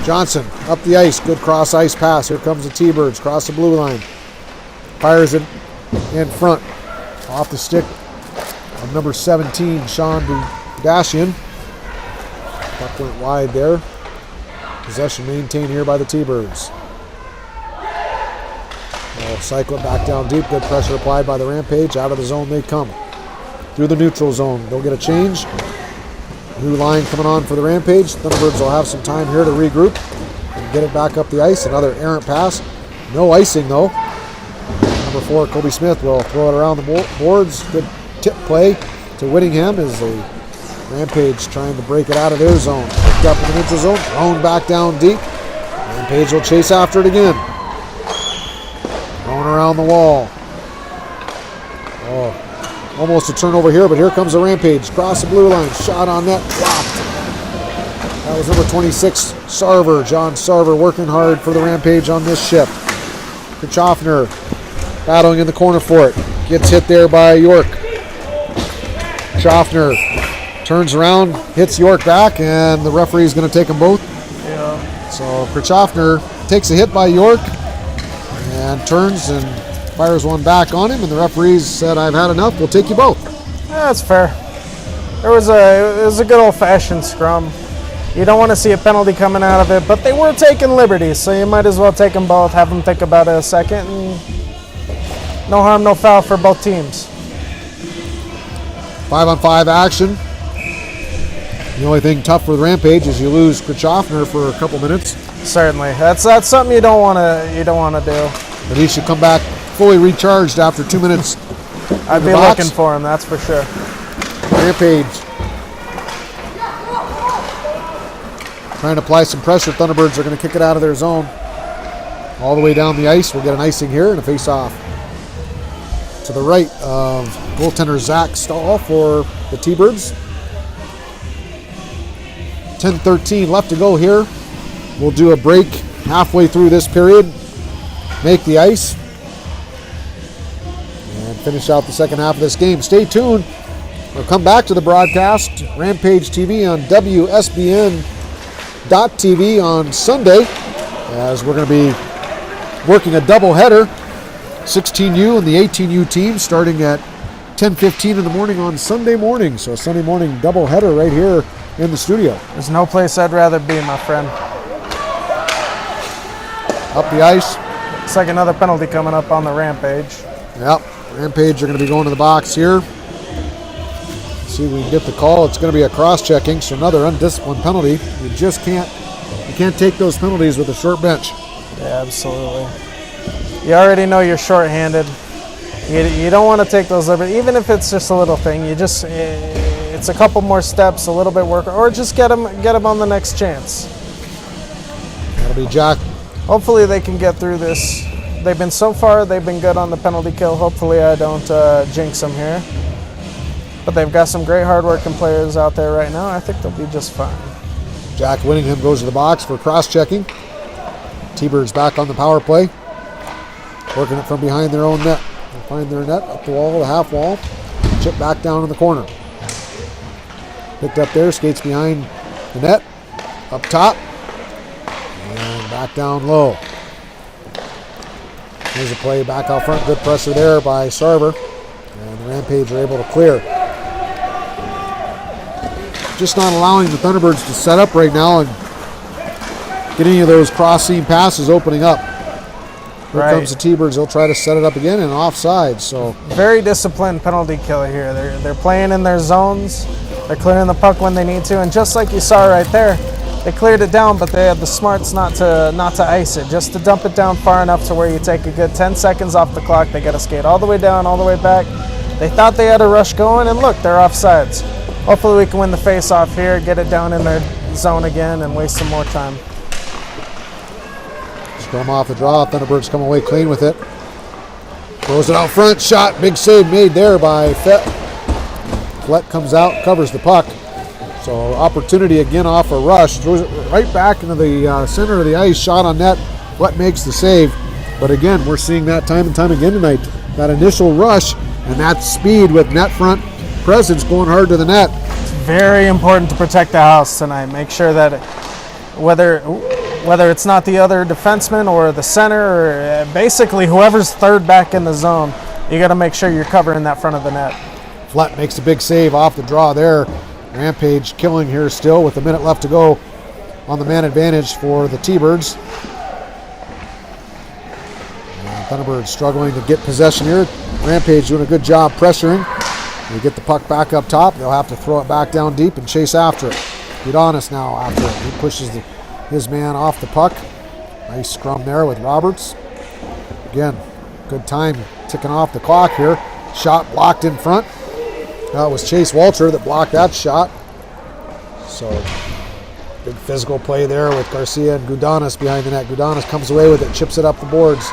Johnson up the ice. Good cross ice pass. Here comes the T-Birds. Cross the blue line. Fires it in front. Off the stick of number 17, Sean Budashian. Puck went wide there. Possession maintained here by the T-Birds. They'll cycle it back down deep. Good pressure applied by the Rampage. Out of the zone they come. Through the neutral zone. They'll get a change. New line coming on for the Rampage. Thunderbirds will have some time here to regroup and get it back up the ice. Another errant pass. No icing though. Number 4, Kobe Smith will throw it around the boards. Good tip play to Whittingham as the Rampage trying to break it out of their zone. Picked up in the neutral zone, thrown back down deep. Rampage will chase after it again. Thrown around the wall. Oh, almost a turnover here, but here comes the Rampage. Cross the blue line, shot on net, blocked. That was number 26, Sarver. John Sarver working hard for the Rampage on this shift. Kirchhoffner battling in the corner for it. Gets hit there by York. Kirchhoffner turns around, hits York back, and the referee's going to take them both. Yeah. So Kirchhoffner takes a hit by York and turns and fires one back on him, and the referees said, "I've had enough, we'll take you both." Yeah, that's fair. It was a good old-fashioned scrum. You don't want to see a penalty coming out of it, but they were taking liberties, so you might as well take them both, have them think about it a second, and no harm, no foul for both teams. 5-on-5 action. The only thing tough for the Rampage is you lose Kirchhoffner for a couple minutes. Certainly, that's something you don't want to do. But he should come back fully recharged after 2 minutes. I'd be looking for him, that's for sure. Rampage trying to apply some pressure. Thunderbirds are going to kick it out of their zone. All the way down the ice. We'll get an icing here and a face-off to the right of goaltender Zach Stahl for the T-Birds. 10:13 left to go here. We'll do a break halfway through this period. Make the ice. And finish out the second half of this game. Stay tuned. We'll come back to the broadcast. Rampage TV on WSBN.TV on Sunday, as we're going to be working a doubleheader. 16U and the 18U team starting at 10:15 in the morning on Sunday morning. So a Sunday morning doubleheader right here in the studio. There's no place I'd rather be, my friend. Up the ice. Looks like another penalty coming up on the Rampage. Yep, Rampage are going to be going to the box here. See if we can get the call. It's going to be a cross-checking, so another undisciplined penalty. You just can't take those penalties with a short bench. Yeah, absolutely. You already know you're shorthanded. You don't want to take those liberties, even if it's just a little thing. It's a couple more steps, a little bit work, or just get them on the next chance. That'll be Jack. Hopefully they can get through this. They've been good on the penalty kill. Hopefully I don't jinx them here. But they've got some great hard-working players out there right now. I think they'll be just fine. Jack Whittingham goes to the box for cross-checking. T-Birds back on the power play. Working it from behind their own net. They'll find their net up the wall, the half wall. Chip back down in the corner. Picked up there, skates behind the net. Up top. And back down low. Here's a play back out front. Good pressure there by Sarver. And the Rampage are able to clear. Just not allowing the Thunderbirds to set up right now and get any of those cross-seam passes opening up. Here comes the T-Birds. They'll try to set it up again and offside. So very disciplined penalty killer here. They're playing in their zones. They're clearing the puck when they need to, and just like you saw right there, they cleared it down, but they had the smarts not to ice it, just to dump it down far enough to where you take a good 10 seconds off the clock. They got to skate all the way down, all the way back. They thought they had a rush going, and look, they're offsides. Hopefully we can win the face-off here, get it down in their zone again, and waste some more time. Scrum off the draw. Thunderbirds come away clean with it. Throws it out front. Shot. Big save made there by Fett. Flett comes out, covers the puck. So opportunity again off a rush. Throws it right back into the center of the ice. Shot on net. Flett makes the save. But again, we're seeing that time and time again tonight. That initial rush and that speed with net front presence going hard to the net. It's very important to protect the house tonight. Make sure that whether it's not the other defenseman or the center or basically whoever's third back in the zone, you got to make sure you're covering that front of the net. Flett makes a big save off the draw there. Rampage killing here still with a minute left to go on the man advantage for the T-Birds. Thunderbirds struggling to get possession here. Rampage doing a good job pressuring. They get the puck back up top. They'll have to throw it back down deep and chase after it. Udonis now after it. He pushes his man off the puck. Nice scrum there with Roberts. Again, Good time ticking off the clock here. Shot blocked in front. It was Chase Walter that blocked that shot. So big physical play there with Garcia and Gudanis behind the net. Gudanis comes away with it, chips it up the boards.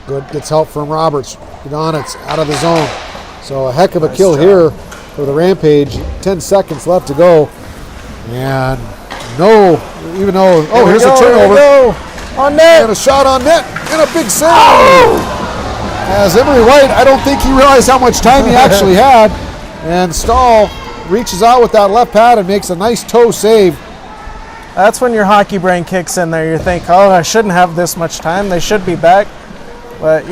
Good, gets help from Roberts. Gudanis out of the zone. So a heck of a kill here for the Rampage. 10 seconds left to go. And here's a turnover. On net. And a shot on net. And a big save. Oh! As Emery White, I don't think he realized how much time he actually had. And Stahl reaches out with that left pad and makes a nice toe save. That's when your hockey brain kicks in there. You think, oh, I shouldn't have this much time. They should be back. But,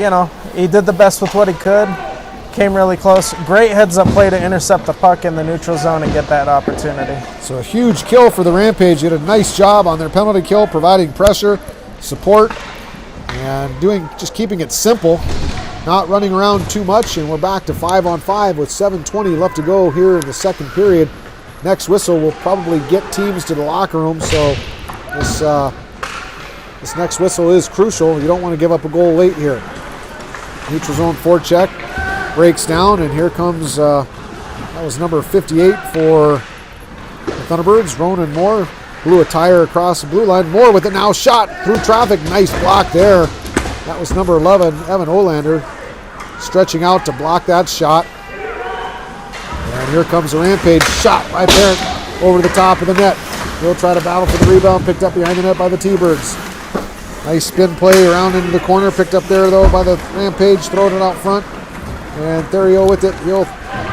he did the best with what he could. Came really close. Great heads-up play to intercept the puck in the neutral zone and get that opportunity. So a huge kill for the Rampage. Did a nice job on their penalty kill, providing pressure, support, and just keeping it simple, not running around too much. And we're back to 5-on-5 with 7:20 left to go here in the second period. Next whistle will probably get teams to the locker room. So this next whistle is crucial. You don't want to give up a goal late here. Neutral zone forecheck. Breaks down, and here comes, that was number 58 for the Thunderbirds, Ronan Moore. Blew a tire across the blue line. Moore with it now, shot through traffic. Nice block there. That was number 11, Evan Olander, stretching out to block that shot. And here comes the Rampage, shot by Parent over the top of the net. He'll try to battle for the rebound, picked up behind the net by the T-Birds. Nice spin play around into the corner, picked up there though by the Rampage, throwing it out front. And Theriot with it, he'll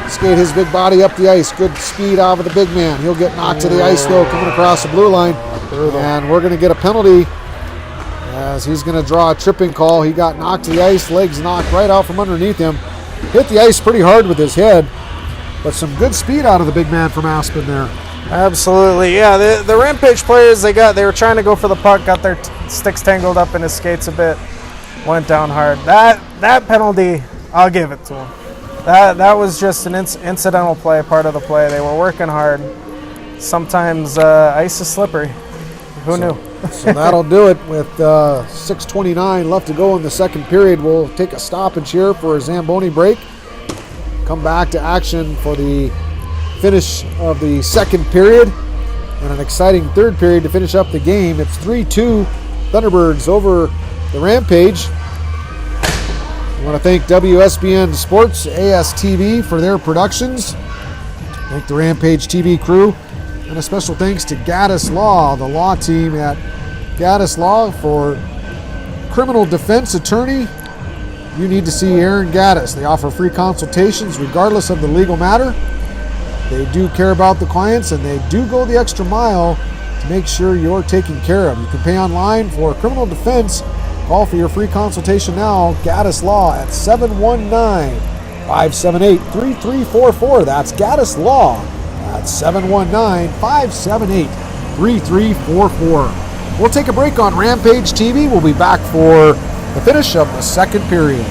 skate his big body up the ice. Good speed out of the big man. He'll get knocked to the ice though, coming across the blue line. And we're going to get a penalty as he's going to draw a tripping call. He got knocked to the ice, legs knocked right out from underneath him. Hit the ice pretty hard with his head, but some good speed out of the big man from Aspen there. Absolutely, yeah. The Rampage players, they were trying to go for the puck, got their sticks tangled up in his skates a bit, went down hard. That penalty, I'll give it to him. That was just an incidental play, part of the play. They were working hard. Sometimes ice is slippery. Who knew? So that'll do it with 6:29 left to go in the second period. We'll take a stoppage here for a Zamboni break. Come back to action for the finish of the second period and an exciting third period to finish up the game. It's 3-2 Thunderbirds over the Rampage. I want to thank WSBN Sports, ASTV for their productions. Thank the Rampage TV crew. And a special thanks to Gaddis Law, the law team at Gaddis Law for criminal defense attorney. You need to see Aaron Gaddis. They offer free consultations regardless of the legal matter. They do care about the clients, and they do go the extra mile to make sure you're taken care of. You can pay online for criminal defense. Call for your free consultation now. Gaddis Law at 719-578-3344. That's Gaddis Law at 719-578-3344. We'll take a break on Rampage TV. We'll be back for the finish of the second period.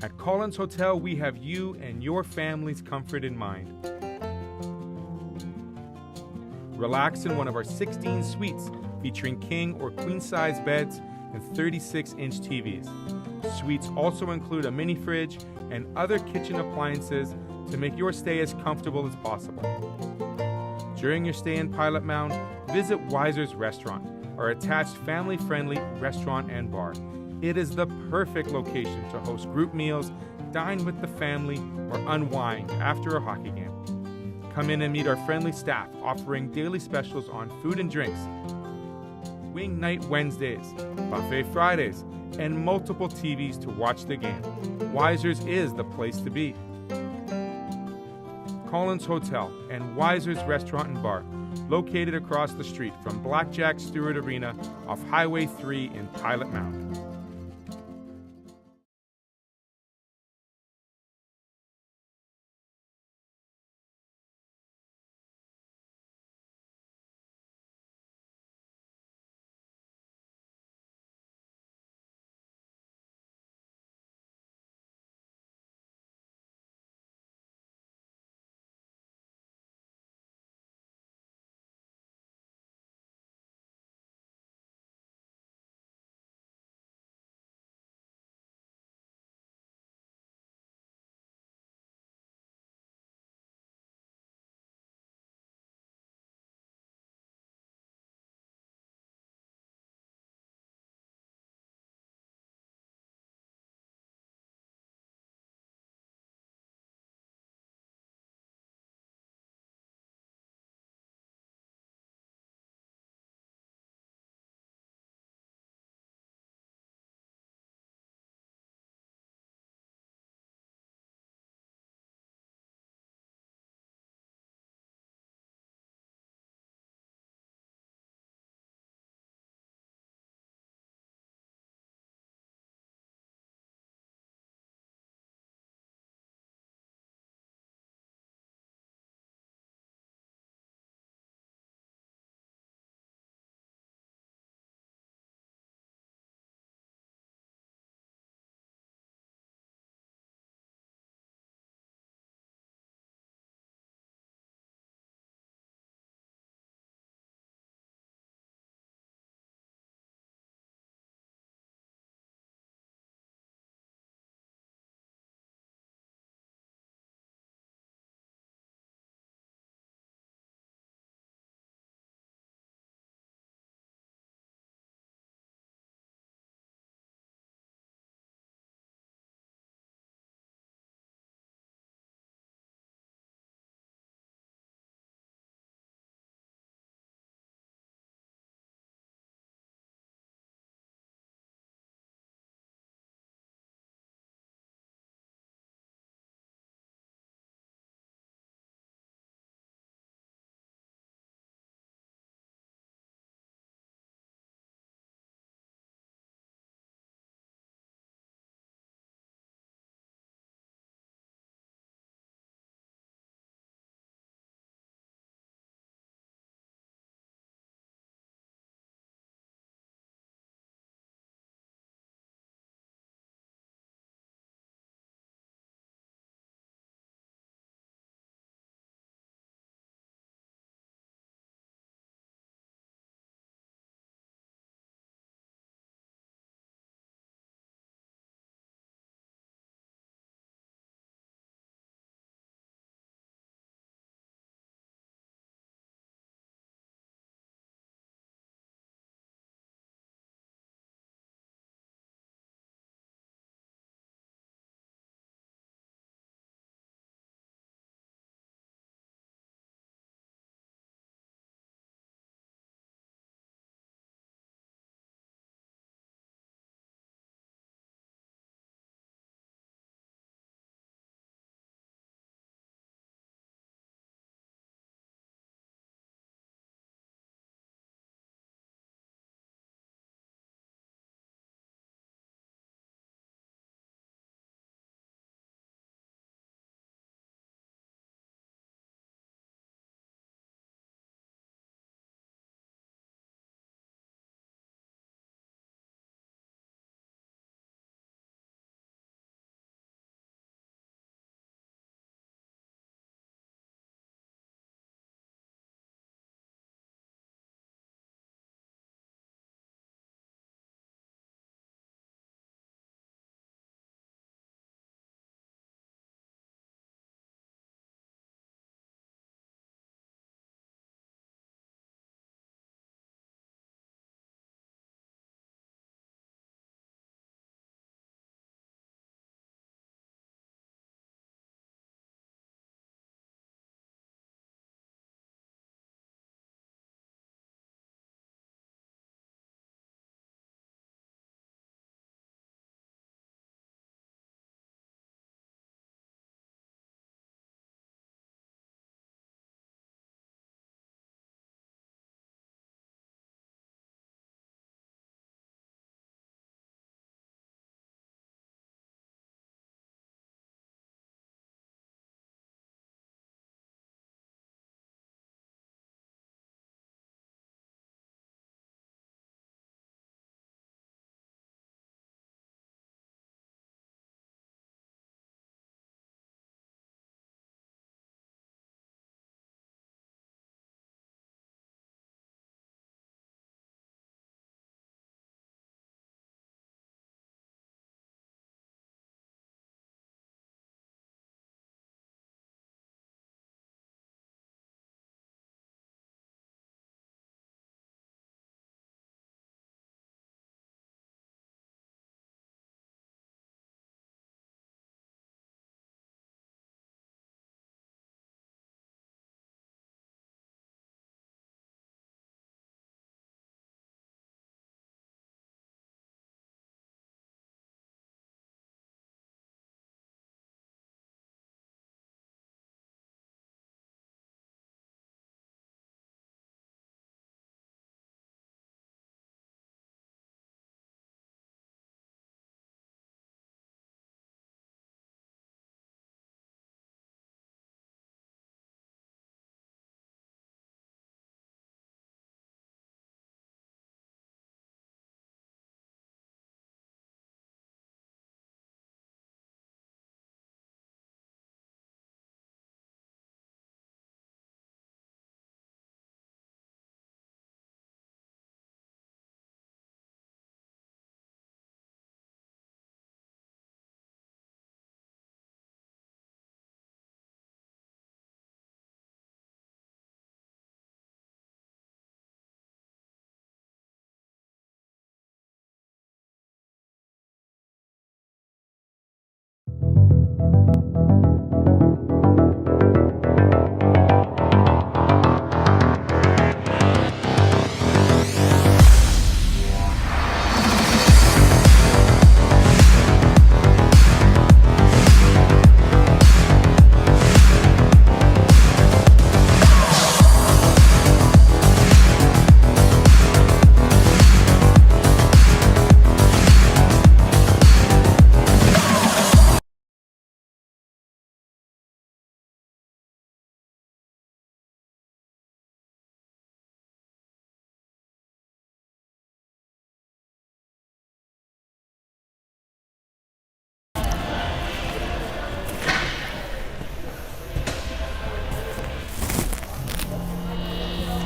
At Collins Hotel, we have you and your family's comfort in mind. Relax in one of our 16 suites featuring king or queen-size beds and 36-inch TVs. Suites also include a mini fridge and other kitchen appliances to make your stay as comfortable as possible. During your stay in Pilot Mound, visit Weiser's Restaurant, our attached family-friendly restaurant and bar. It is the perfect location to host group meals, dine with the family, or unwind after a hockey game. Come in and meet our friendly staff offering daily specials on food and drinks, Wing Night Wednesdays, Buffet Fridays, and multiple TVs to watch the game. Weiser's is the place to be. Collins Hotel and Weiser's Restaurant and Bar, located across the street from Blackjack Stewart Arena off Highway 3 in Pilot Mound.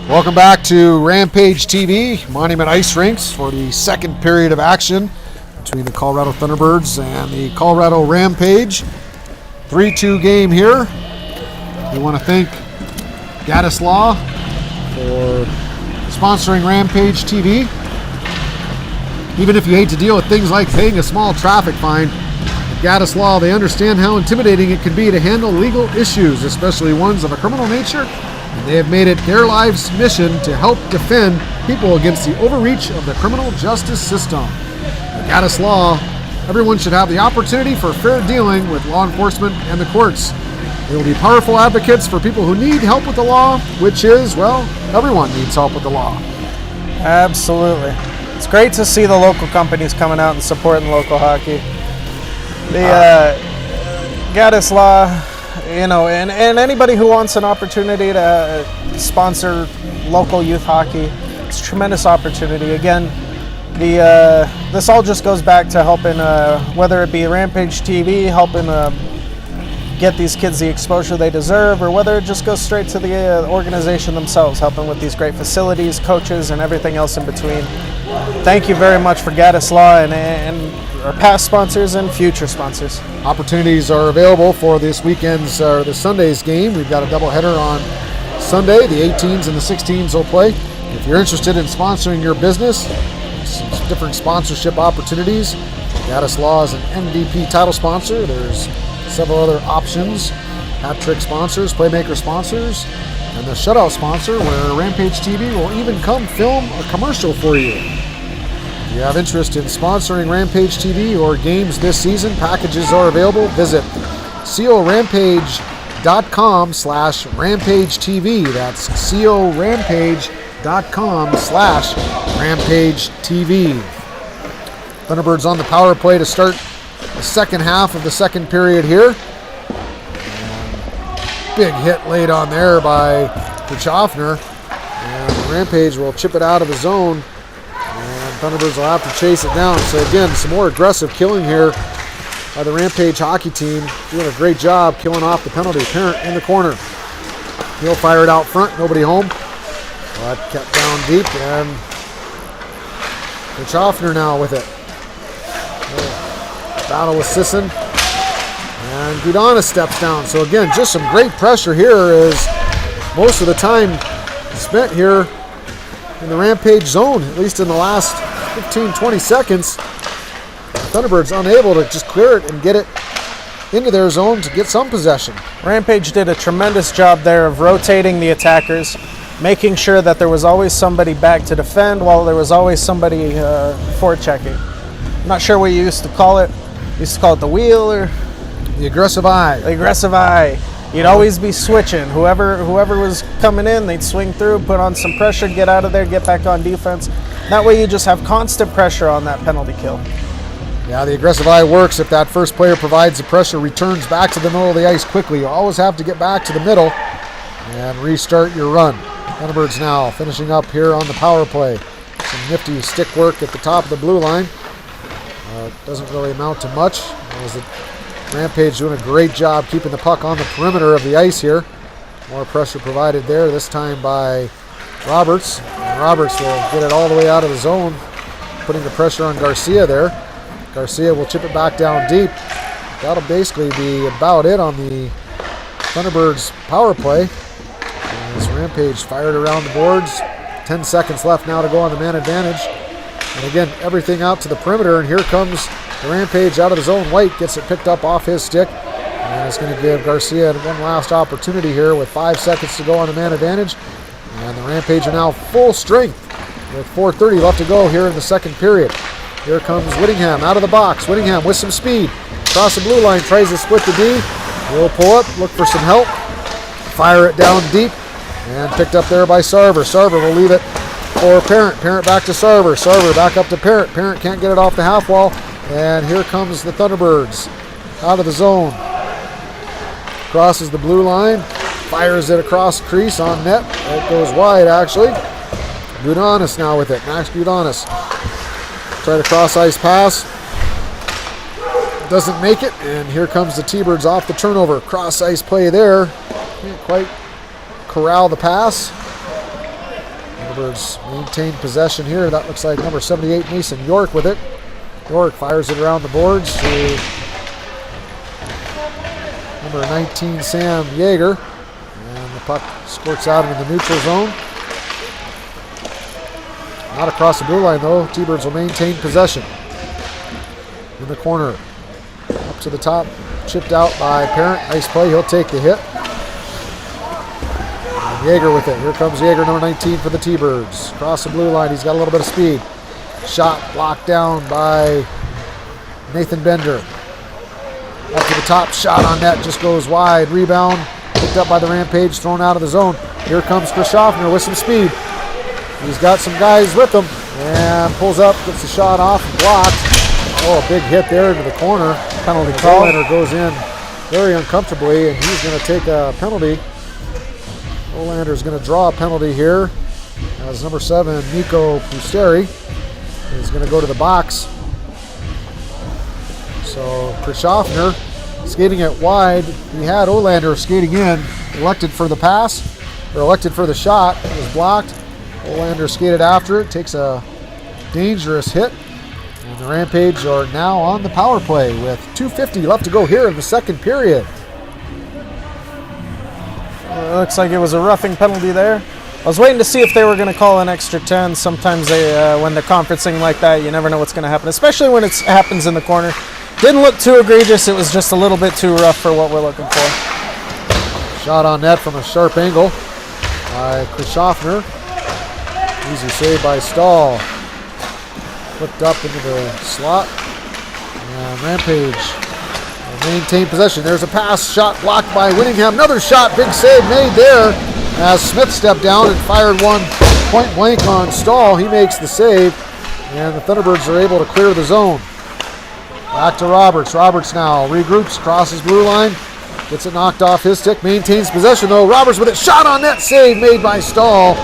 Welcome back to Rampage TV, Monument Ice Rinks, for the second period of action between the Colorado Thunderbirds and the Colorado Rampage. 3-2 game here. We want to thank Gaddis Law for sponsoring Rampage TV. Even if you hate to deal with things like paying a small traffic fine, at Gaddis Law, they understand how intimidating it can be to handle legal issues, especially ones of a criminal nature. And they have made it their life's mission to help defend people against the overreach of the criminal justice system. At Gaddis Law, everyone should have the opportunity for fair dealing with law enforcement and the courts. They will be powerful advocates for people who need help with the law, which is, well, everyone needs help with the law. Absolutely. It's great to see the local companies coming out and supporting local hockey. The Gaddis Law, you know, and anybody who wants an opportunity to sponsor local youth hockey, it's a tremendous opportunity. Again, this all just goes back to helping, whether it be Rampage TV, helping get these kids the exposure they deserve, or whether it just goes straight to the organization themselves, helping with these great facilities, coaches, and everything else in between. Thank you very much for Gaddis Law and our past sponsors and future sponsors. Opportunities are available for this weekend's or this Sunday's game. We've got a doubleheader on Sunday. The 18s and the 16s will play. If you're interested in sponsoring your business, some different sponsorship opportunities. Gaddis Law is an MVP title sponsor. There's several other options. Hat trick sponsors, playmaker sponsors, and the shutout sponsor where Rampage TV will even come film a commercial for you. If you have interest in sponsoring Rampage TV or games this season, packages are available. Visit corampage.com/RampageTV. That's corampage.com/RampageTV. Thunderbirds on the power play to start the second half of the second period here. Big hit laid on there by Kirchhoffner. And Rampage will chip it out of the zone. And Thunderbirds will have to chase it down. So again, some more aggressive killing here by the Rampage hockey team. Doing a great job killing off the penalty. Parent in the corner. He'll fire it out front. Nobody home. But kept down deep. And Kirchhoffner now with it. Battle with Sisson. And Gudanis steps down. So again, just some great pressure here as most of the time spent here in the Rampage zone, at least in the last 15-20 seconds. Thunderbirds unable to just clear it and get it into their zone to get some possession. Rampage did a tremendous job there of rotating the attackers, making sure that there was always somebody back to defend while there was always somebody forechecking. I'm not sure what you used to call it. You used to call it the wheel or the aggressive eye. The aggressive eye. You'd always be switching. Whoever was coming in, they'd swing through, put on some pressure, get out of there, get back on defense. That way you just have constant pressure on that penalty kill. Yeah, the aggressive eye works if that first player provides the pressure, returns back to the middle of the ice quickly. You always have to get back to the middle and restart your run. Thunderbirds now finishing up here on the power play. Some nifty stick work at the top of the blue line. Doesn't really amount to much. As the Rampage doing a great job keeping the puck on the perimeter of the ice here. More pressure provided there, this time by Roberts. And Roberts will get it all the way out of the zone, putting the pressure on Garcia there. Garcia will chip it back down deep. That'll basically be about it on the Thunderbirds power play. As Rampage fired around the boards. 10 seconds left now to go on the man advantage. And again, everything out to the perimeter, and here comes the Rampage out of the zone. White gets it picked up off his stick, and it's going to give Garcia one last opportunity here with 5 seconds to go on the man advantage. And the Rampage are now full strength with 4:30 left to go here in the second period. Here comes Whittingham out of the box. Whittingham with some speed. Across the blue line, tries to split the D. He'll pull up, look for some help. Fire it down deep, and picked up there by Sarver. Sarver will leave it for Parent. Parent back to Sarver. Sarver back up to Parent. Parent can't get it off the half wall. And here comes the Thunderbirds out of the zone. Crosses the blue line. Fires it across the crease on net. It goes wide, actually. Gudanis now with it. Max Gudanis. Try to cross ice pass. Doesn't make it. And here comes the T-Birds off the turnover. Cross ice play there. Can't quite corral the pass. Thunderbirds maintain possession here. That looks like number 78, Mason York with it. York fires it around the boards to number 19, Sam Yeager. And the puck squirts out into the neutral zone. Not across the blue line though. T-Birds will maintain possession. In the corner. Up to the top. Chipped out by Parent. Nice play. He'll take the hit. And Yeager with it. Here comes Yeager, number 19 for the T-Birds. Across the blue line. He's got a little bit of speed. Shot blocked down by Nathan Bender. Up to the top. Shot on net. Just goes wide. Rebound. Picked up by the Rampage. Thrown out of the zone. Here comes Chris Schaffner with some speed. He's got some guys with him. And pulls up. Gets the shot off. Blocked. Oh, a big hit there into the corner. Penalty call. Olander goes in very uncomfortably, and he's going to take a penalty. Olander's going to draw a penalty here as number 7, Nico Pusteri, is going to go to the box. So Chris Schaffner skating it wide. He had Olander skating in, elected for the pass, or elected for the shot. It was blocked. Olander skated after it, takes a dangerous hit. And the Rampage are now on the power play with 2:50 left to go here in the second period. It looks like it was a roughing penalty there. I was waiting to see if they were going to call an extra 10. Sometimes they, when they're conferencing like that, you never know what's going to happen, especially when it happens in the corner. Didn't look too egregious. It was just a little bit too rough for what we're looking for. Shot on net from a sharp angle by Chris Schaffner. Easy save by Stahl. Flipped up into the slot. And Rampage will maintain possession. There's a pass. Shot blocked by Winningham. Another shot. Big save made there as Smith stepped down and fired one point blank on Stahl. He makes the save. And the Thunderbirds are able to clear the zone. Back to Roberts. Roberts now regroups, crosses blue line. Gets it knocked off his stick. Maintains possession though. Roberts with it. Shot on net. Save made by Stahl.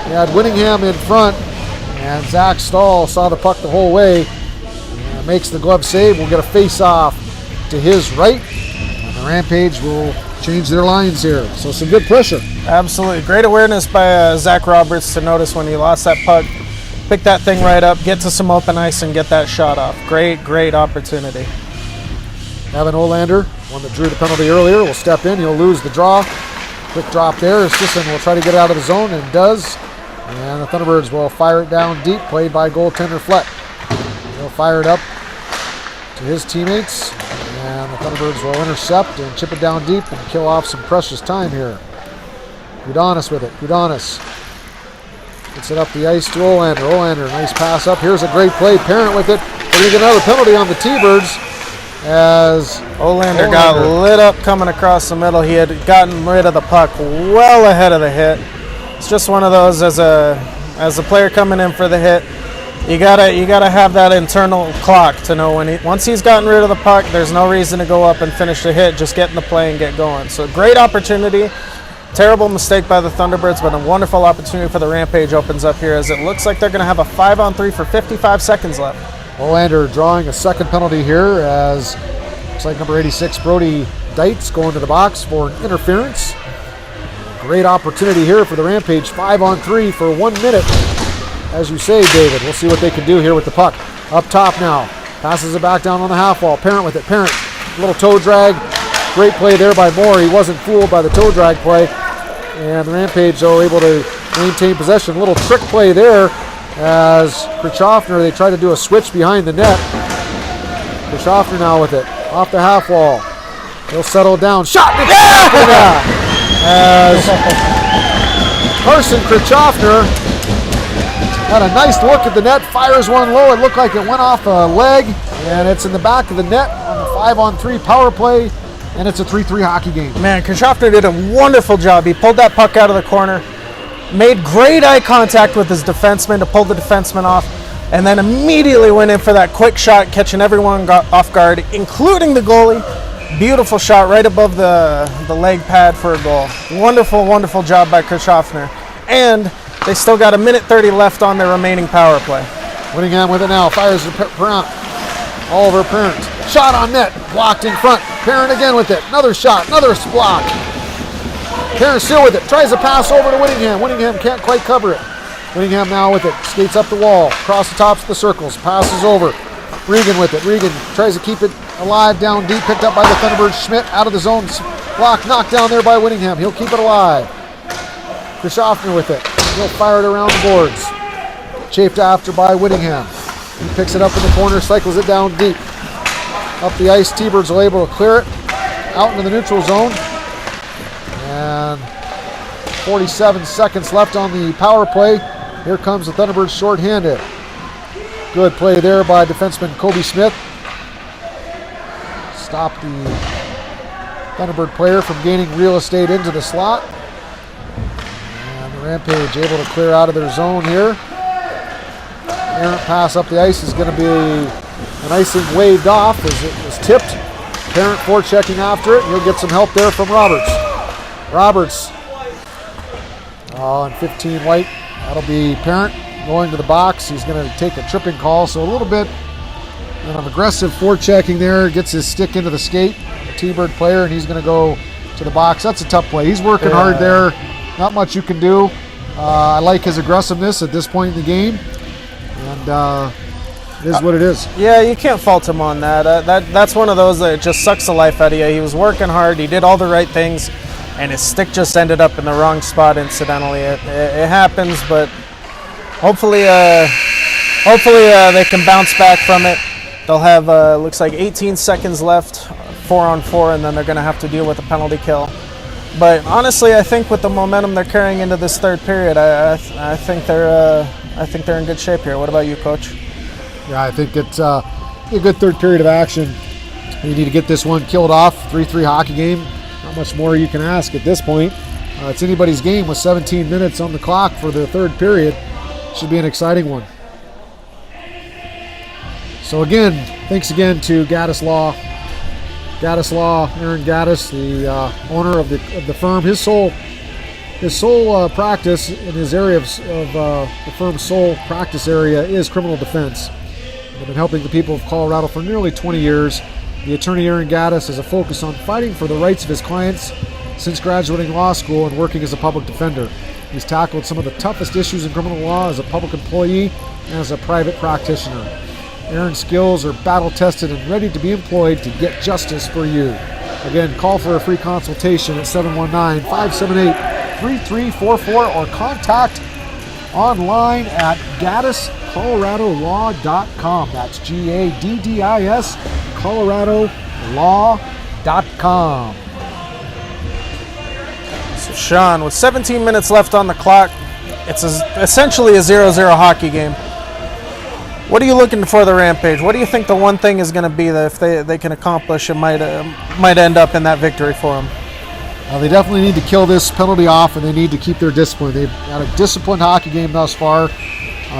He had Winningham in front. And Zach Stahl saw the puck the whole way and makes the glove save. We'll get a face-off to his right. And the Rampage will change their lines here. So some good pressure. Absolutely. Great awareness by Zach Roberts to notice when he lost that puck. Pick that thing right up, get to some open ice, and get that shot off. Great, great opportunity. Evan Olander, one that drew the penalty earlier, will step in. He'll lose the draw. Quick drop there. Sisson will try to get out of the zone and does. And the Thunderbirds will fire it down deep, played by goaltender Flett. He'll fire it up to his teammates, and the Thunderbirds will intercept and chip it down deep and kill off some precious time here. Gudanis with it. Gudanis gets it up the ice to Olander. Olander, nice pass up. Here's a great play. Parent with it. We're going to get another penalty on the T-Birds as Olander got lit up coming across the middle. He had gotten rid of the puck well ahead of the hit. It's just one of those as a player coming in for the hit, you gotta have that internal clock to know when once he's gotten rid of the puck, there's no reason to go up and finish the hit. Just get in the play and get going. So great opportunity. Terrible mistake by the Thunderbirds, but a wonderful opportunity for the Rampage opens up here as it looks like they're going to have a 5-on-3 for 55 seconds left. Olander drawing a second penalty here as looks like number 86 Brody Dietz going to the box for an interference. Great opportunity here for the Rampage. 5-on-3 for 1 minute. As you say, David, we'll see what they can do here with the puck. Up top now. Passes it back down on the half wall. Parent with it. Parent. Little toe drag. Great play there by Moore. He wasn't fooled by the toe drag play. And the Rampage are able to maintain possession. Little trick play there as Krzyzofner, they try to do a switch behind the net. Krzyzofner now with it. Off the half wall. He'll settle down. Shot! As Carson Krzyzofner had a nice look at the net, fires one low. It looked like it went off a leg, and it's in the back of the net on the 5-on-3 power play, and it's a 3-3 hockey game. Man, Krzyzofner did a wonderful job. He pulled that puck out of the corner, made great eye contact with his defenseman to pull the defenseman off, and then immediately went in for that quick shot, catching everyone off guard, including the goalie. Beautiful shot right above the leg pad for a goal. Wonderful, wonderful job by Krzyzofner. And they still got 1:30 left on their remaining power play. Winningham with it now. Fires to Parent. Oliver Parent. Shot on net. Blocked in front. Parent again with it. Another shot. Another block. Parent still with it. Tries to pass over to Winningham. Winningham can't quite cover it. Winningham now with it. Skates up the wall. Across the tops of the circles. Passes over. Regan with it. Regan tries to keep it alive down deep. Picked up by the Thunderbirds. Schmidt out of the zone. Block knocked down there by Winningham. He'll keep it alive. Krishoffner with it. He'll fire it around the boards. Chafed after by Winningham. He picks it up in the corner. Cycles it down deep. Up the ice. T-Birds are able to clear it. Out into the neutral zone. And 47 seconds left on the power play. Here comes the Thunderbirds shorthanded. Good play there by defenseman Kobe Smith. Stop the Thunderbird player from gaining real estate into the slot. And the Rampage able to clear out of their zone here. Errant pass up the ice is going to be an icing waved off as it was tipped. Parent forechecking after it. He'll get some help there from Roberts. Roberts on 15 white. That'll be Parent going to the box. He's going to take a tripping call. So a little bit of aggressive forechecking there. Gets his stick into the skate. The T-Bird player, and he's going to go to the box. That's a tough play. He's working hard there. Not much you can do. I like his aggressiveness at this point in the game. And it is what it is. Yeah, you can't fault him on that. That's one of those that just sucks the life out of you. He was working hard. He did all the right things, and his stick just ended up in the wrong spot incidentally. It happens, but hopefully they can bounce back from it. They'll have, looks like 18 seconds left, 4-on-4, and then they're going to have to deal with a penalty kill. But honestly, I think with the momentum they're carrying into this third period, I think they're in good shape here. What about you, Coach? Yeah, I think it's a good third period of action. You need to get this one killed off. 3-3 hockey game. Not much more you can ask at this point. It's anybody's game with 17 minutes on the clock for the third period. Should be an exciting one. So again, thanks again to Gaddis Law. Gaddis Law, Aaron Gaddis, the owner of the firm. His sole practice in his area of the firm's sole practice area is criminal defense. They've been helping the people of Colorado for nearly 20 years. The attorney Aaron Gaddis has a focus on fighting for the rights of his clients since graduating law school and working as a public defender. He's tackled some of the toughest issues in criminal law as a public employee and as a private practitioner. Aaron's skills are battle-tested and ready to be employed to get justice for you. Again, call for a free consultation at 719-578-3344 or contact online at GaddisColoradoLaw.com. That's GADDIS ColoradoLaw.com. So Sean, with 17 minutes left on the clock, it's essentially a 0-0 hockey game. What are you looking for the Rampage? What do you think the one thing is going to be that if they can accomplish, it might end up in that victory for them? They definitely need to kill this penalty off, and they need to keep their discipline. They've had a disciplined hockey game thus far.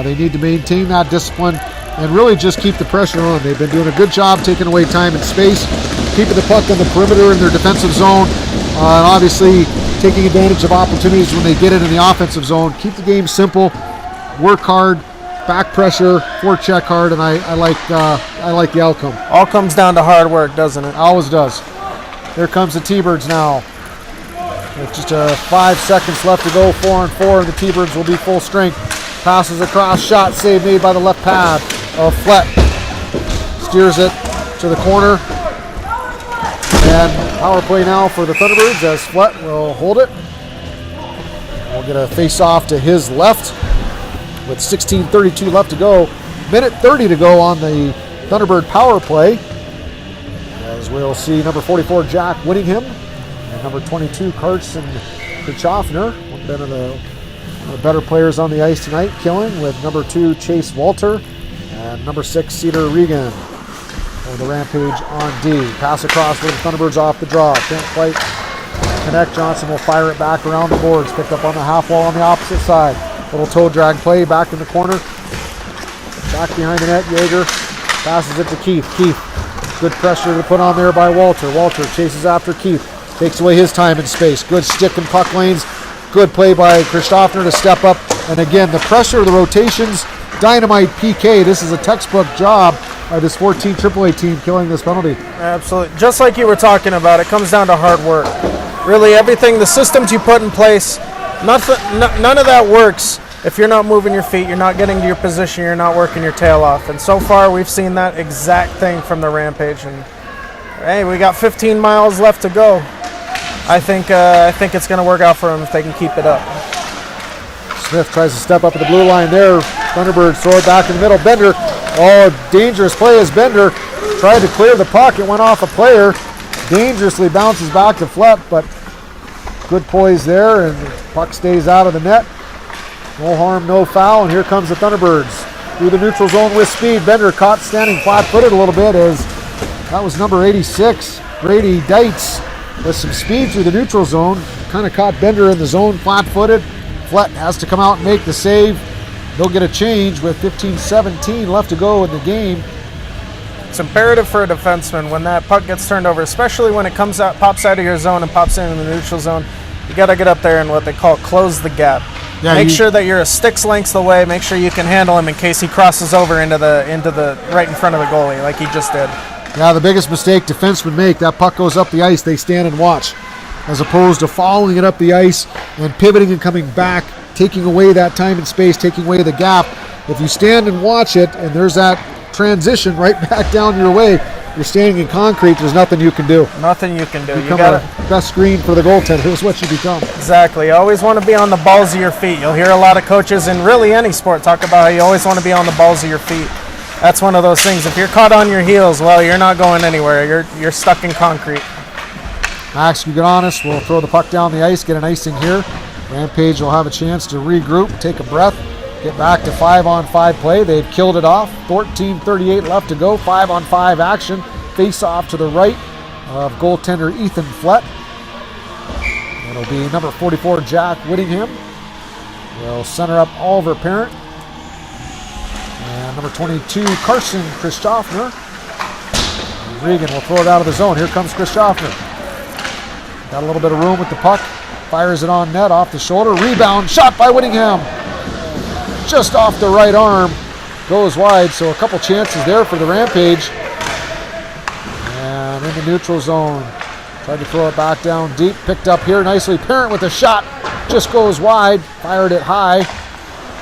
They need to maintain that discipline and really just keep the pressure on. They've been doing a good job taking away time and space, keeping the puck on the perimeter in their defensive zone, and obviously taking advantage of opportunities when they get it in the offensive zone. Keep the game simple, work hard, back pressure, forecheck hard, and I like the outcome. All comes down to hard work, doesn't it? Always does. Here comes the T-Birds now. With just 5 seconds left to go, 4-on-4, and the T-Birds will be full strength. Passes across, shot save made by the left pad of Flett. Steers it to the corner. And power play now for the Thunderbirds as Flett will hold it. We'll get a face-off to his left with 16:32 left to go. Minute 30 to go on the Thunderbird power play. As we'll see number 44, Jack Winningham, and number 22, Carson Krishoffner, one of the better players on the ice tonight, killing with number 2, Chase Walter, and number 6, Cedar Regan. For the Rampage on D. Pass across for the Thunderbirds off the draw. Can't quite connect. Johnson will fire it back around the boards. Picked up on the half wall on the opposite side. Little toe drag play back in the corner. Back behind the net, Yeager passes it to Keith. Keith, good pressure to put on there by Walter. Walter chases after Keith. Takes away his time and space. Good stick and puck lanes. Good play by Krishoffner to step up. And again, the pressure, the rotations, dynamite PK. This is a textbook job by this 14 AAA team killing this penalty. Absolutely. Just like you were talking about, it comes down to hard work. Really, everything, the systems you put in place, none of that works if you're not moving your feet, you're not getting to your position, you're not working your tail off. And so far, we've seen that exact thing from the Rampage. And hey, we got 15 miles left to go. I think it's going to work out for them if they can keep it up. Smith tries to step up at the blue line there. Thunderbirds throw it back in the middle. Bender, dangerous play as Bender tried to clear the puck. It went off a player. Dangerously bounces back to Flett, but good poise there, and the puck stays out of the net. No harm, no foul, and here comes the Thunderbirds through the neutral zone with speed. Bender caught standing flat-footed a little bit as that was number 86, Brady Dietz, with some speed through the neutral zone. Kind of caught Bender in the zone flat-footed. Flett has to come out and make the save. They'll get a change with 15-17 left to go in the game. It's imperative for a defenseman when that puck gets turned over, especially when it comes out, pops out of your zone and pops into the neutral zone. You got to get up there and what they call close the gap. Yeah, make sure that you're a stick's length away. Make sure you can handle him in case he crosses over into the right in front of the goalie, like he just did. Yeah, the biggest mistake defensemen make, that puck goes up the ice, they stand and watch, as opposed to following it up the ice and pivoting and coming back, taking away that time and space, taking away the gap. If you stand and watch it and there's that transition right back down your way, you're standing in concrete, there's nothing you can do. Nothing you can do. You become a best screen for the goaltender. Here's what you become. Exactly. You always want to be on the balls of your feet. You'll hear a lot of coaches in really any sport talk about how you always want to be on the balls of your feet. That's one of those things. If you're caught on your heels, well, you're not going anywhere. You're stuck in concrete. Max Gugonis will throw the puck down the ice, get an icing here. Rampage will have a chance to regroup, take a breath, get back to 5-on-5 play. They've killed it off. 14:38 left to go. 5-on-5 action. Face off to the right of goaltender Ethan Flett. It'll be number 44, Jack Whittingham. They'll center up Oliver Parent. And number 22, Carson Christoffner. And Regan will throw it out of the zone. Here comes Christoffner. Got a little bit of room with the puck. Fires it on net, off the shoulder. Rebound, shot by Whittingham. Just off the right arm. Goes wide, so a couple chances there for the Rampage. And in the neutral zone. Tried to throw it back down deep. Picked up here nicely. Parent with a shot. Just goes wide. Fired it high.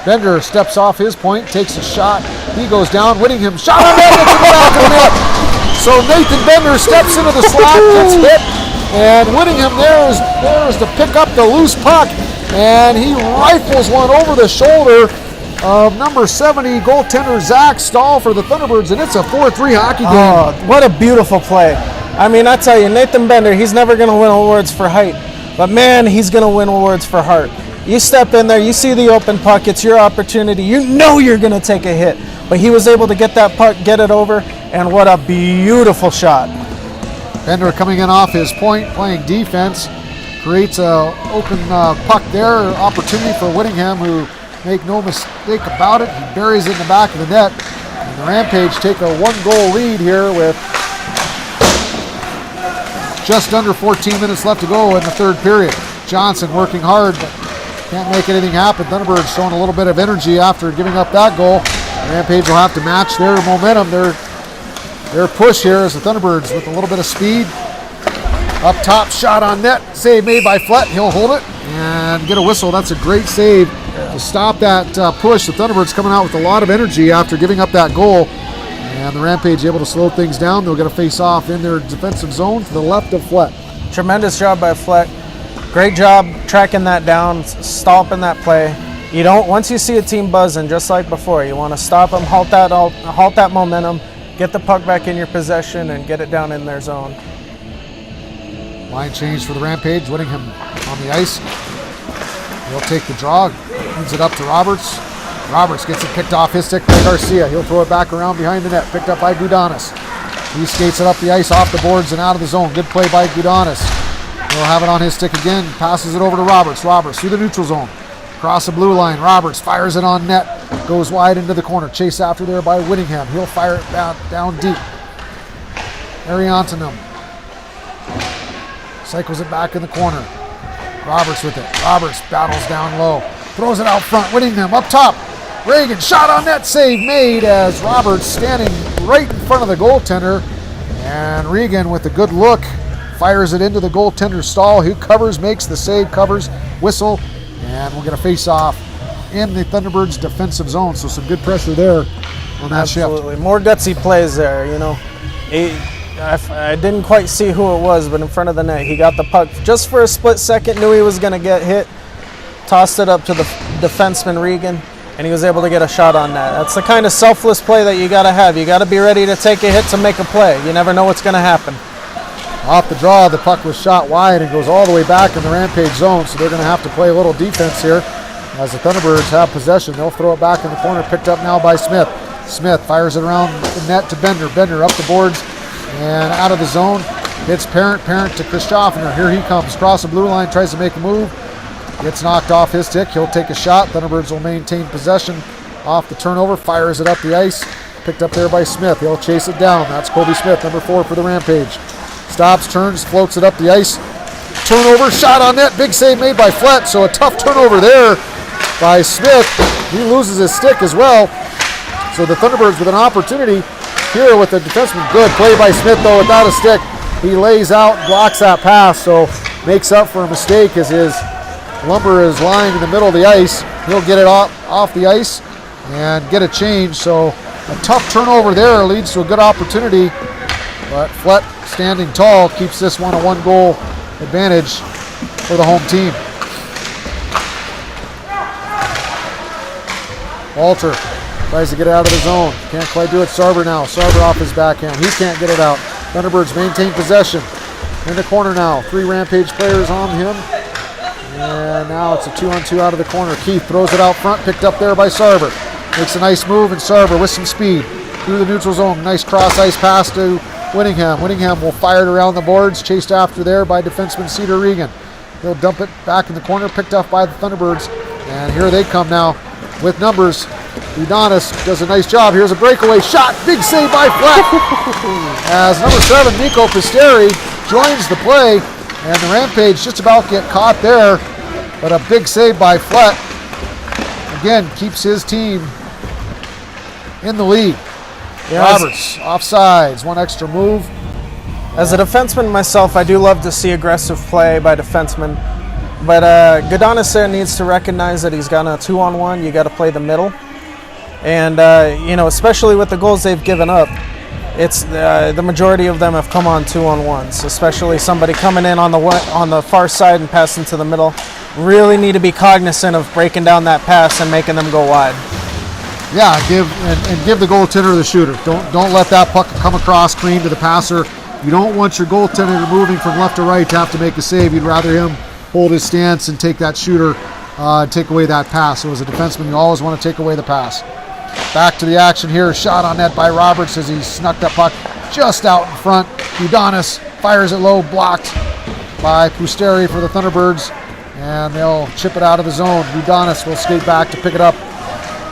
Bender steps off his point. Takes a shot. He goes down. Whittingham shot on net. Gets it back to the net. So Nathan Bender steps into the slot. Gets hit. And Whittingham there is to pick up the loose puck. And he rifles one over the shoulder of number 70 goaltender Zach Stahl for the Thunderbirds, and it's a 4-3 hockey game. Oh, what a beautiful play. I mean, I tell you, Nathan Bender, he's never going to win awards for height, but man, he's going to win awards for heart. You step in there, you see the open puck, it's your opportunity, you know you're going to take a hit, but he was able to get that puck, get it over, and what a beautiful shot. Bender coming in off his point, playing defense, creates a open puck there, opportunity for Whittingham, who, make no mistake about it, he buries it in the back of the net. And the Rampage take a 1-goal lead here with just under 14 minutes left to go in the third period. Johnson working hard, but can't make anything happen. Thunderbirds showing a little bit of energy after giving up that goal. The Rampage will have to match their momentum, their push here as the Thunderbirds with a little bit of speed. Up top, shot on net, save made by Flett. He'll hold it and get a whistle. That's a great save to stop that push. The Thunderbirds coming out with a lot of energy after giving up that goal. And the Rampage able to slow things down. They'll get a face-off in their defensive zone to the left of Flett. Tremendous job by Flett. Great job tracking that down, stopping that play. You don't, once you see a team buzzing, just like before, you want to stop them, halt that momentum, get the puck back in your possession, and get it down in their zone. Line change for the Rampage. Whittingham on the ice. He'll take the draw. Leads it up to Roberts. Roberts gets it picked off his stick by Garcia. He'll throw it back around behind the net. Picked up by Gugonis. He skates it up the ice, off the boards, and out of the zone. Good play by Gugonis. He'll have it on his stick again. Passes it over to Roberts. Roberts through the neutral zone. Across the blue line. Roberts fires it on net. Goes wide into the corner. Chased after there by Whittingham. He'll fire it down deep. Ariantonum cycles it back in the corner. Roberts with it. Roberts battles down low. Throws it out front. Whittingham up top. Reagan shot on net. Save made as Roberts standing right in front of the goaltender. And Regan with a good look fires it into the goaltender Stahl, who covers, makes the save, covers, whistle, and we'll get a face-off in the Thunderbirds' defensive zone. So some good pressure there on that shift. Absolutely. More gutsy plays there, you know. I didn't quite see who it was, but in front of the net, he got the puck just for a split second, knew he was going to get hit, tossed it up to the defenseman Regan, and he was able to get a shot on that. That's the kind of selfless play that you got to have. You got to be ready to take a hit to make a play. You never know what's going to happen. Off the draw, the puck was shot wide and goes all the way back in the Rampage zone, so they're going to have to play a little defense here as the Thunderbirds have possession. They'll throw it back in the corner, picked up now by Smith. Smith fires it around the net to Bender. Bender up the boards and out of the zone. Hits Parent to Christoffner. Here he comes. Cross the blue line, tries to make a move. Gets knocked off his stick. He'll take a shot. Thunderbirds will maintain possession off the turnover. Fires it up the ice. Picked up there by Smith. He'll chase it down. That's Kobe Smith, number 4 for the Rampage. Stops, turns, floats it up the ice. Turnover, shot on net. Big save made by Flett. So a tough turnover there by Smith. He loses his stick as well. So the Thunderbirds with an opportunity here with the defenseman. Good play by Smith though without a stick. He lays out, blocks that pass, so makes up for a mistake as his lumber is lying in the middle of the ice. He'll get it off the ice and get a change. So a tough turnover there leads to a good opportunity. But Flett, standing tall, keeps this one a 1-goal advantage for the home team. Walter tries to get it out of the zone. Can't quite do it. Sarver now. Sarver off his backhand. He can't get it out. Thunderbirds maintain possession. In the corner now. 3 Rampage players on him. And now it's a 2-on-2 out of the corner. Keith throws it out front. Picked up there by Sarver. Makes a nice move, and Sarver with some speed through the neutral zone. Nice cross-ice pass to Whittingham. Whittingham will fire it around the boards. Chased after there by defenseman Cedar Regan. He'll dump it back in the corner. Picked up by the Thunderbirds. And here they come now with numbers. Udonis does a nice job. Here's a breakaway shot. Big save by Flett. As number 7, Nico Pisteri, joins the play. And the Rampage just about get caught there. But a big save by Flett. Again, keeps his team in the lead. Yes. Roberts, offsides. One extra move. As a defenseman myself, I do love to see aggressive play by defensemen. But Godanis there needs to recognize that he's got a 2-on-1. You got to play the middle. And, especially with the goals they've given up, it's the majority of them have come on 2-on-1s, especially somebody coming in on the far side and passing to the middle. Really need to be cognizant of breaking down that pass and making them go wide. Yeah, give the goaltender or the shooter. Don't let that puck come across clean to the passer. You don't want your goaltender moving from left to right to have to make a save. You'd rather him hold his stance and take that shooter, take away that pass. So as a defenseman, you always want to take away the pass. Back to the action here. Shot on net by Roberts as he snuck that puck just out in front. Udonis fires it low, blocked by Pusteri for the Thunderbirds. And they'll chip it out of the zone. Udonis will skate back to pick it up.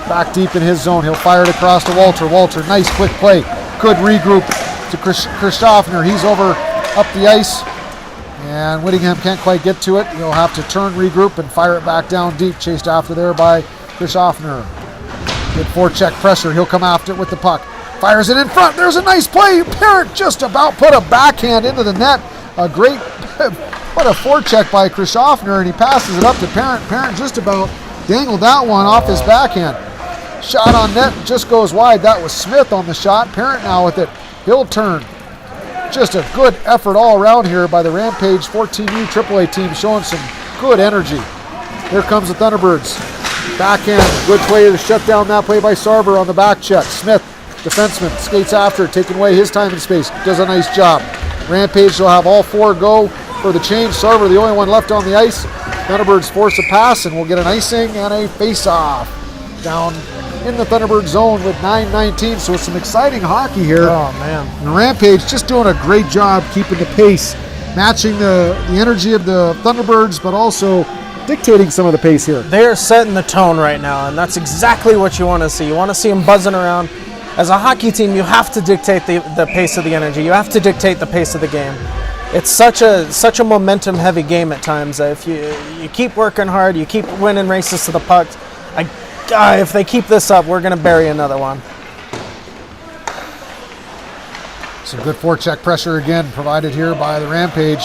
Back deep in his zone. He'll fire it across to Walter. Walter, nice quick play. Good regroup to Christoffner. He's over up the ice. And Whittingham can't quite get to it. He'll have to turn, regroup, and fire it back down deep. Chased after there by Christoffner. Good forecheck pressure. He'll come after it with the puck. Fires it in front. There's a nice play. Parent just about put a backhand into the net. A great, what a forecheck by Christoffner, and he passes it up to Parent. Parent just about dangled that one off his backhand. Shot on net just goes wide. That was Smith on the shot. Parent now with it. He'll turn. Just a good effort all around here by the Rampage 14U AAA team, showing some good energy. Here comes the Thunderbirds. Backhand, good play to shut down that play by Sarver on the back check. Smith, defenseman, skates after, taking away his time and space. Does a nice job. Rampage will have all 4 go for the change. Sarver, the only one left on the ice. Thunderbirds force a pass, and we'll get an icing and a face-off down in the Thunderbird zone with 9:19. So some exciting hockey here. Oh, man. And Rampage just doing a great job keeping the pace, matching the energy of the Thunderbirds, but also dictating some of the pace here. They're setting the tone right now, and that's exactly what you want to see. You want to see them buzzing around. As a hockey team, you have to dictate the pace of the energy. You have to dictate the pace of the game. It's such a momentum-heavy game at times. If you keep working hard, you keep winning races to the puck, if they keep this up, we're going to bury another one. Some good forecheck pressure again provided here by the Rampage.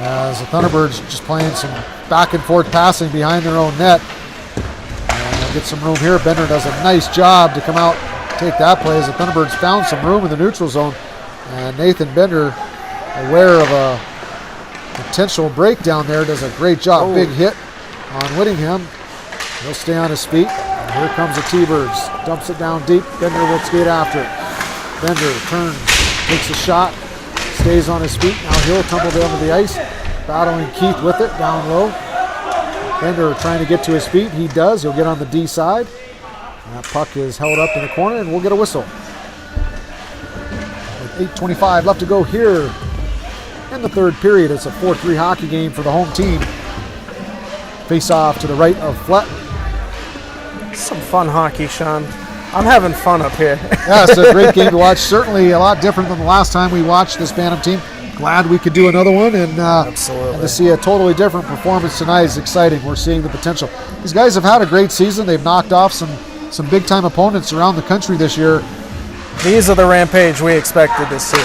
As the Thunderbirds just playing some back and forth passing behind their own net. Get some room here. Bender does a nice job to come out, take that play as the Thunderbirds found some room in the neutral zone. And Nathan Bender, aware of a potential breakdown there, does a great job. Big hit on Whittingham. He'll stay on his feet. And here comes the T-Birds. Dumps it down deep. Bender will skate after it. Bender turns, takes a shot, stays on his feet. Now he'll tumble down to the ice, battling Keith with it down low. Bender trying to get to his feet. He does. He'll get on the D side. That puck is held up in the corner, and we'll get a whistle. With 8:25 left to go here in the third period. It's a 4-3 hockey game for the home team. Face off to the right of Flett. Some fun hockey, Sean. I'm having fun up here. Yeah, it's a great game to watch. Certainly a lot different than the last time we watched this Bantam team. Glad we could do another one, and Absolutely. to see a totally different performance tonight is exciting. We're seeing the potential. These guys have had a great season. They've knocked off some big-time opponents around the country this year. These are the Rampage we expected to see.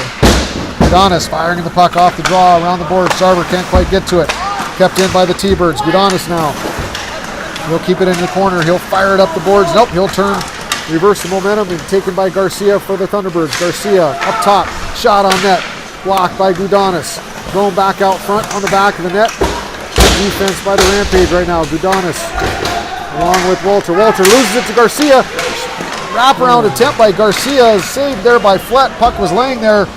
Gudanis firing the puck off the draw around the board. Sarver can't quite get to it. Kept in by the T-Birds. Gudanis now. He'll keep it in the corner. He'll fire it up the boards. Nope, he'll turn, reverse the momentum, and taken by Garcia for the Thunderbirds. Garcia up top, shot on net, blocked by Gudanis. Going back out front on the back of the net. Good defense by the Rampage right now. Gudanis along with Walter. Walter loses it to Garcia. Wraparound attempt by Garcia, saved there by Flett. Puck was laying there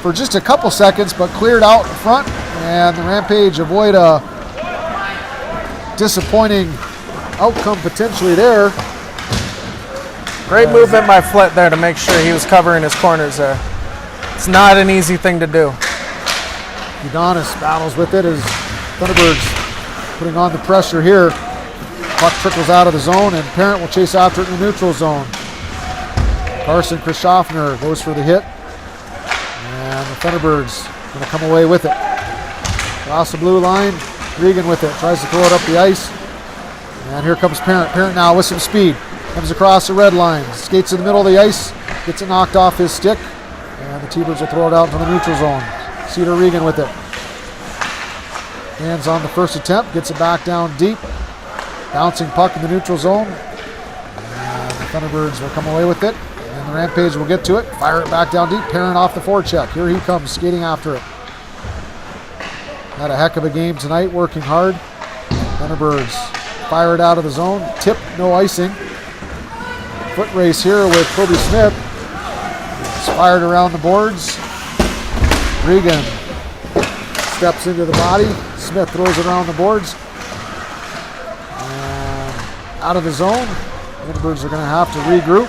for just a couple seconds, but cleared out in front, and the Rampage avoid a disappointing outcome potentially there. Great movement by Flett there to make sure he was covering his corners there. It's not an easy thing to do. Gudanis battles with it as Thunderbirds putting on the pressure here. Puck trickles out of the zone, and Parent will chase after it in the neutral zone. Carson Christoffner goes for the hit, and the Thunderbirds going to come away with it. Across the blue line, Regan with it, tries to throw it up the ice, and here comes Parent. Parent now with some speed, comes across the red line, skates in the middle of the ice, gets it knocked off his stick, and the T-Birds will throw it out into the neutral zone. Cedar Regan with it. Hands on the first attempt, gets it back down deep. Bouncing puck in the neutral zone. And the Thunderbirds will come away with it. And the Rampage will get to it. Fire it back down deep. Parent off the forecheck. Here he comes, skating after it. Had a heck of a game tonight, working hard. Thunderbirds fire it out of the zone. Tip, no icing. Foot race here with Kobe Smith. It's fired around the boards. Regan steps into the body. Smith throws it around the boards. Out of the zone. The Thunderbirds are going to have to regroup.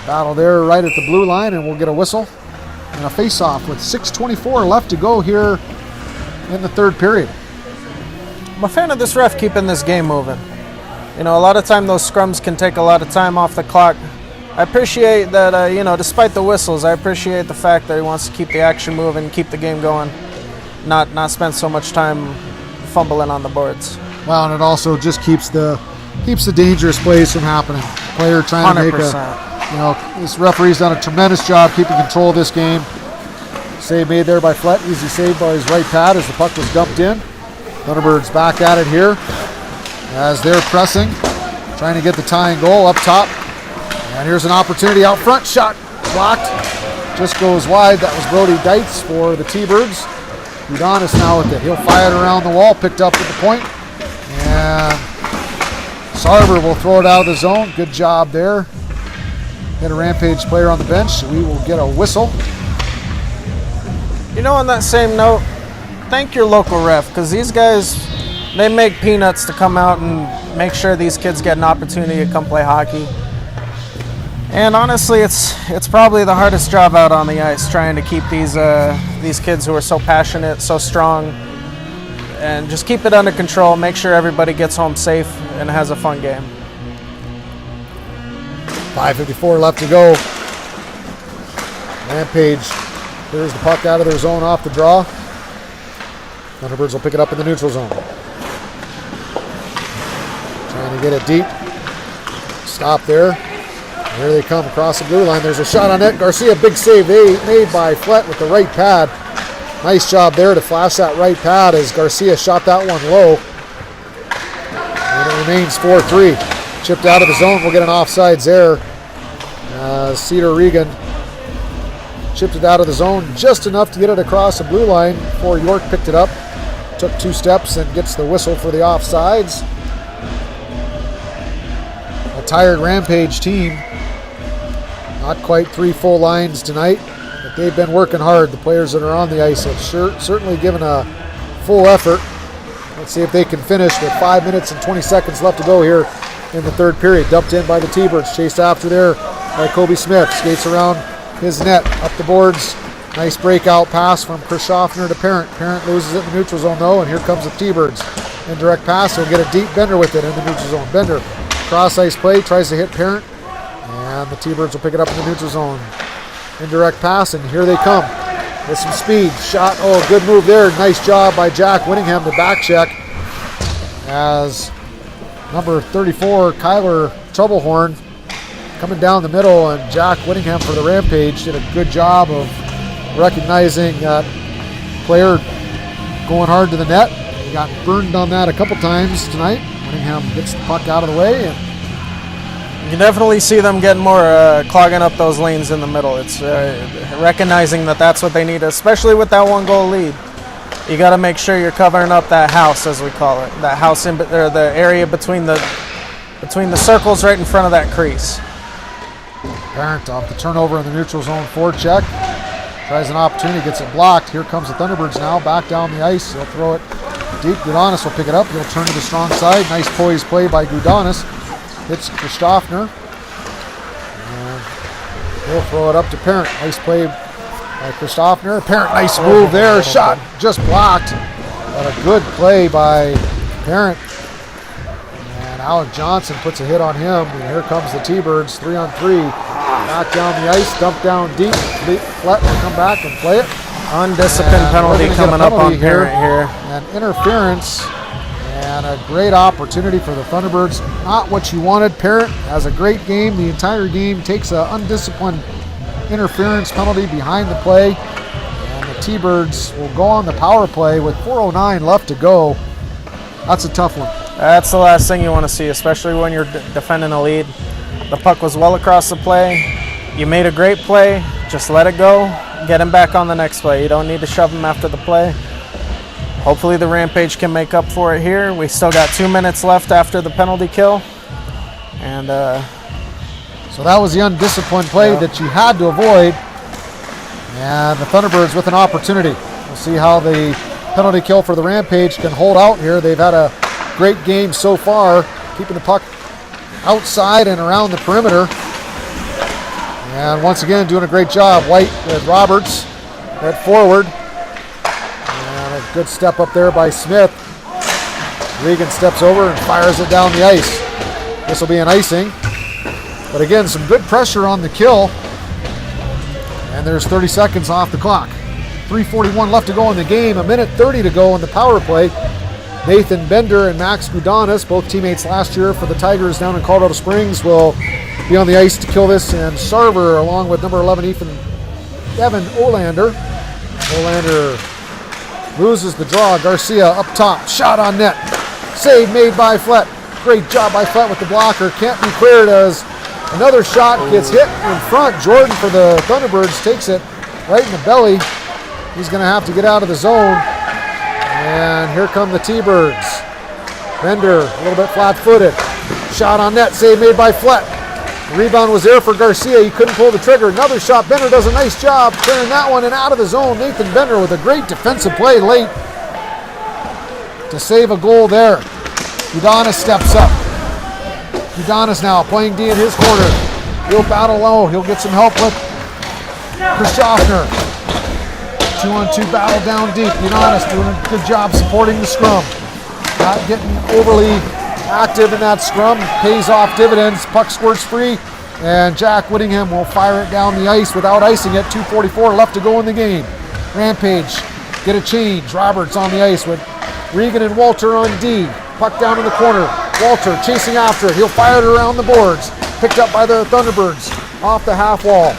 Battle there right at the blue line, and we'll get a whistle and a face-off with 6:24 left to go here in the third period. I'm a fan of this ref keeping this game moving. You know, a lot of time those scrums can take a lot of time off the clock. I appreciate that, despite the whistles, I appreciate the fact that he wants to keep the action moving, keep the game going, not spend so much time fumbling on the boards. Well, and it also just keeps the dangerous plays from happening. Player trying 100%. to make this referee's done a tremendous job keeping control of this game. Save made there by Flett. Easy save by his right pad as the puck was dumped in. Thunderbirds back at it here as they're pressing, trying to get the tying goal up top. And here's an opportunity out front. Shot blocked. Just goes wide. That was Brody Deitz for the T-Birds. Udonis now with it. He'll fire it around the wall. Picked up at the point. And Sarver will throw it out of the zone. Good job there. Hit a Rampage player on the bench. We will get a whistle. You know, on that same note, thank your local ref, because these guys, they make peanuts to come out and make sure these kids get an opportunity to come play hockey. And honestly, it's probably the hardest job out on the ice, trying to keep these kids who are so passionate, so strong, and just keep it under control, make sure everybody gets home safe and has a fun game. 5:54 left to go. Rampage clears the puck out of their zone off the draw. Thunderbirds will pick it up in the neutral zone. Trying to get it deep. Stop there. Here they come across the blue line. There's a shot on net. Garcia, big save made by Flett with the right pad. Nice job there to flash that right pad as Garcia shot that one low. And it remains 4-3. Chipped out of the zone. We'll get an offsides there. Cedar Regan chipped it out of the zone just enough to get it across the blue line before York picked it up. Took 2 steps and gets the whistle for the offsides. A tired Rampage team. Not quite 3 full lines tonight, but they've been working hard. The players that are on the ice have certainly given a full effort. Let's see if they can finish with 5 minutes and 20 seconds left to go here in the third period. Dumped in by the T-Birds, chased after there by Kobe Smith. Skates around his net, up the boards. Nice breakout pass from Chris Schaffner to Parent. Parent loses it in the neutral zone though, and here comes the T-Birds. Indirect pass, he'll get a deep Bender with it in the neutral zone. Bender, cross ice play, tries to hit Parent, and the T-Birds will pick it up in the neutral zone. Indirect pass, and here they come with some speed. Shot, oh, good move there. Nice job by Jack Whittingham to back check as number 34, Kyler Troublehorn, coming down the middle, and Jack Whittingham for the Rampage did a good job of recognizing that player going hard to the net. He got burned on that a couple times tonight. Whittingham gets the puck out of the way, and you can definitely see them getting more clogging up those lanes in the middle. It's recognizing that that's what they need, especially with that 1-goal lead. You got to make sure you're covering up that house, as we call it, that house in or the area between the circles right in front of that crease. Parent off the turnover in the neutral zone forecheck. Tries an opportunity, gets it blocked. Here comes the Thunderbirds now, back down the ice. He'll throw it deep. Gudonis will pick it up. He'll turn to the strong side. Nice poised play by Gudonis. Hits Christoffner. And he'll throw it up to Parent. Nice play by Christoffner. Parent, nice move there. Shot just blocked. But a good play by Parent. And Alec Johnson puts a hit on him. And here comes the T-Birds, 3-on-3. Back down the ice, dumped down deep. Flat will come back and play it. Undisciplined penalty coming up on Parent here. And interference. And a great opportunity for the Thunderbirds. Not what you wanted. Parent has a great game. The entire game takes an undisciplined interference penalty behind the play. And the T-Birds will go on the power play with 4:09 left to go. That's a tough one. That's the last thing you want to see, especially when you're defending a lead. The puck was well across the play. You made a great play. Just let it go. Get him back on the next play. You don't need to shove him after the play. Hopefully the Rampage can make up for it here. We still got 2 minutes left after the penalty kill. And so that was the undisciplined play that you had to avoid. And the Thunderbirds with an opportunity. We'll see how the penalty kill for the Rampage can hold out here. They've had a great game so far, keeping the puck outside and around the perimeter. And once again, doing a great job. White with Roberts at forward. And a good step up there by Smith. Regan steps over and fires it down the ice. This will be an icing. But again, some good pressure on the kill. And there's 30 seconds off the clock. 3:41 left to go in the game. 1:30 to go in the power play. Nathan Bender and Max Gudonis, both teammates last year for the Tigers down in Colorado Springs, will be on the ice to kill this. And Sarver, along with number 11, Evan Olander. Olander loses the draw. Garcia up top. Shot on net. Save made by Flett. Great job by Flett with the blocker. Can't be cleared as another shot gets hit in front. Jordan for the Thunderbirds takes it right in the belly. He's going to have to get out of the zone. And here come the T-Birds. Bender, a little bit flat-footed. Shot on net, save made by Flett. The rebound was there for Garcia. He couldn't pull the trigger. Another shot. Bender does a nice job clearing that one and out of the zone. Nathan Bender with a great defensive play late to save a goal there. Gudonis steps up. Gudonis now playing D in his corner. He'll battle low. He'll get some help with Chris Schaffner. 2-on-2 battle down deep. Gudonis doing a good job supporting the scrum. Not getting overly active in that scrum. Pays off dividends. Puck squirts free. And Jack Whittingham will fire it down the ice without icing it. 2:44 left to go in the game. Rampage get a change. Roberts on the ice with Regan and Walter on D. Puck down in the corner. Walter chasing after it. He'll fire it around the boards. Picked up by the Thunderbirds off the half wall.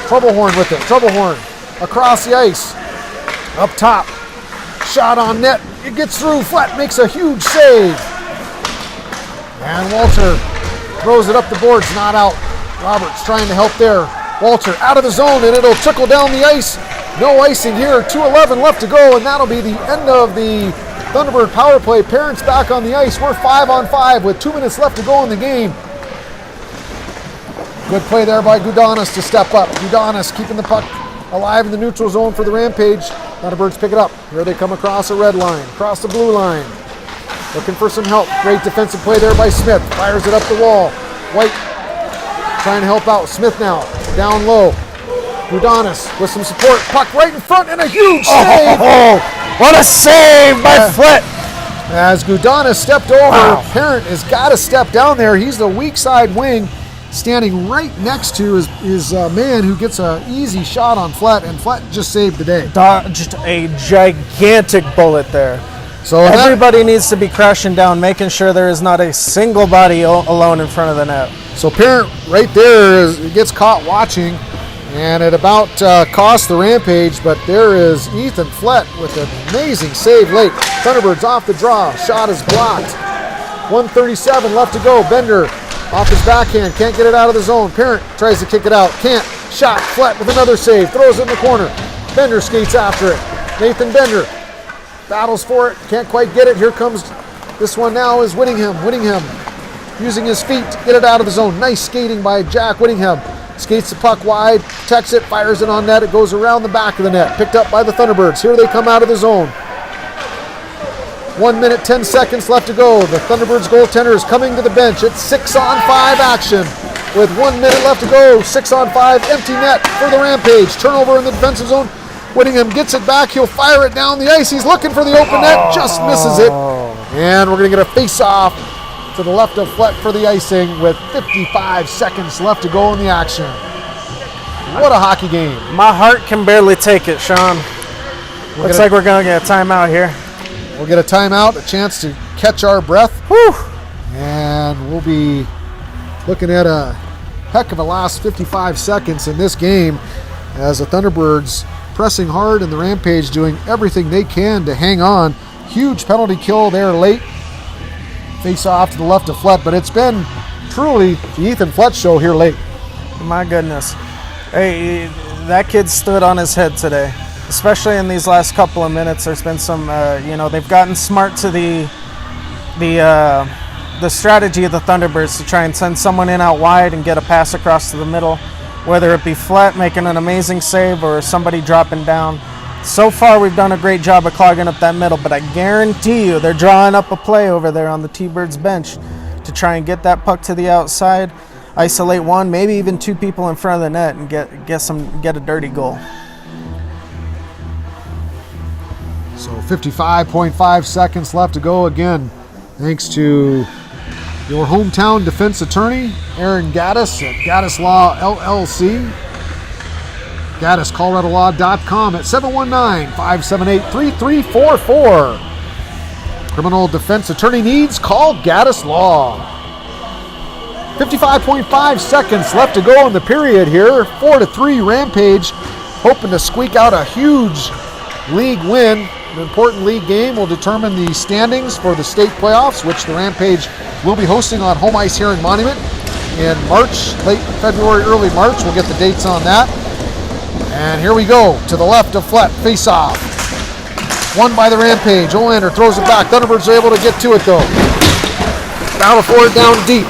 Troublehorn with it. Troublehorn across the ice. Up top. Shot on net. It gets through. Flett makes a huge save. And Walter throws it up the boards, not out. Roberts trying to help there. Walter out of the zone, and it'll trickle down the ice. No icing here. 2:11 left to go, and that'll be the end of the Thunderbird power play. Parents back on the ice. We're 5-on-5 with 2 minutes left to go in the game. Good play there by Gudanis to step up. Gudanis keeping the puck alive in the neutral zone for the Rampage. Thunderbirds pick it up. Here they come across a red line, across the blue line. Looking for some help. Great defensive play there by Smith. Fires it up the wall. White trying to help out. Smith now, down low. Gudanis with some support. Puck right in front and a huge save. Oh, what a save by Flett. As Gudanis stepped over, Parent has got to step down there. He's the weak side wing, standing right next to his man who gets an easy shot on Flett, and Flett just saved the day. Dodged a gigantic bullet there. So everybody needs to be crashing down, making sure there is not a single body alone in front of the net. So Parent right there gets caught watching, and it about cost the Rampage, but there is Ethan Flett with an amazing save late. Thunderbirds off the draw. Shot is blocked. 1:37 left to go. Bender off his backhand. Can't get it out of the zone. Parent tries to kick it out. Can't. Shot. Flett with another save. Throws it in the corner. Bender skates after it. Nathan Bender battles for it. Can't quite get it. Here comes this one now is Whittingham. Whittingham using his feet to get it out of the zone. Nice skating by Jack Whittingham. Skates the puck wide, protects it, fires it on net. It goes around the back of the net. Picked up by the Thunderbirds. Here they come out of the zone. 1 minute, 10 seconds left to go. The Thunderbirds goaltender is coming to the bench. It's 6-on-5 action. With 1 minute left to go, 6-on-5, empty net for the Rampage. Turnover in the defensive zone. Whittingham gets it back. He'll fire it down the ice. He's looking for the open net, just misses it. And we're going to get a face-off to the left of Flett for the icing with 55 seconds left to go in the action. What a hockey game. My heart can barely take it, Sean. Looks like we're going to get a timeout here. We'll get a timeout, a chance to catch our breath. Whew. And we'll be looking at a heck of a last 55 seconds in this game as the Thunderbirds pressing hard and the Rampage doing everything they can to hang on. Huge penalty kill there late. Face off to the left of Flett, but it's been truly the Ethan Flett show here late. My goodness. Hey, that kid stood on his head today, especially in these last couple of minutes. There's been some, they've gotten smart to the strategy of the Thunderbirds to try and send someone in out wide and get a pass across to the middle, whether it be Flett making an amazing save or somebody dropping down. So far, we've done a great job of clogging up that middle, but I guarantee you they're drawing up a play over there on the T-Birds bench to try and get that puck to the outside, isolate one, maybe even two people in front of the net, and get a dirty goal. So 55.5 seconds left to go again. Thanks to your hometown defense attorney, Aaron Gaddis at Gaddis Law LLC. GaddisColoradoLaw.com at 719-578-3344. Criminal defense attorney needs, call Gaddis Law. 55.5 seconds left to go in the period here. 4-3 Rampage, hoping to squeak out a huge league win. An important league game will determine the standings for the state playoffs, which the Rampage will be hosting on home ice here in Monument in March, late February, early March. We'll get the dates on that. And here we go, to the left of Flett, face-off. Won by the Rampage. Olander throws it back. Thunderbirds are able to get to it, though. Battle for it down deep.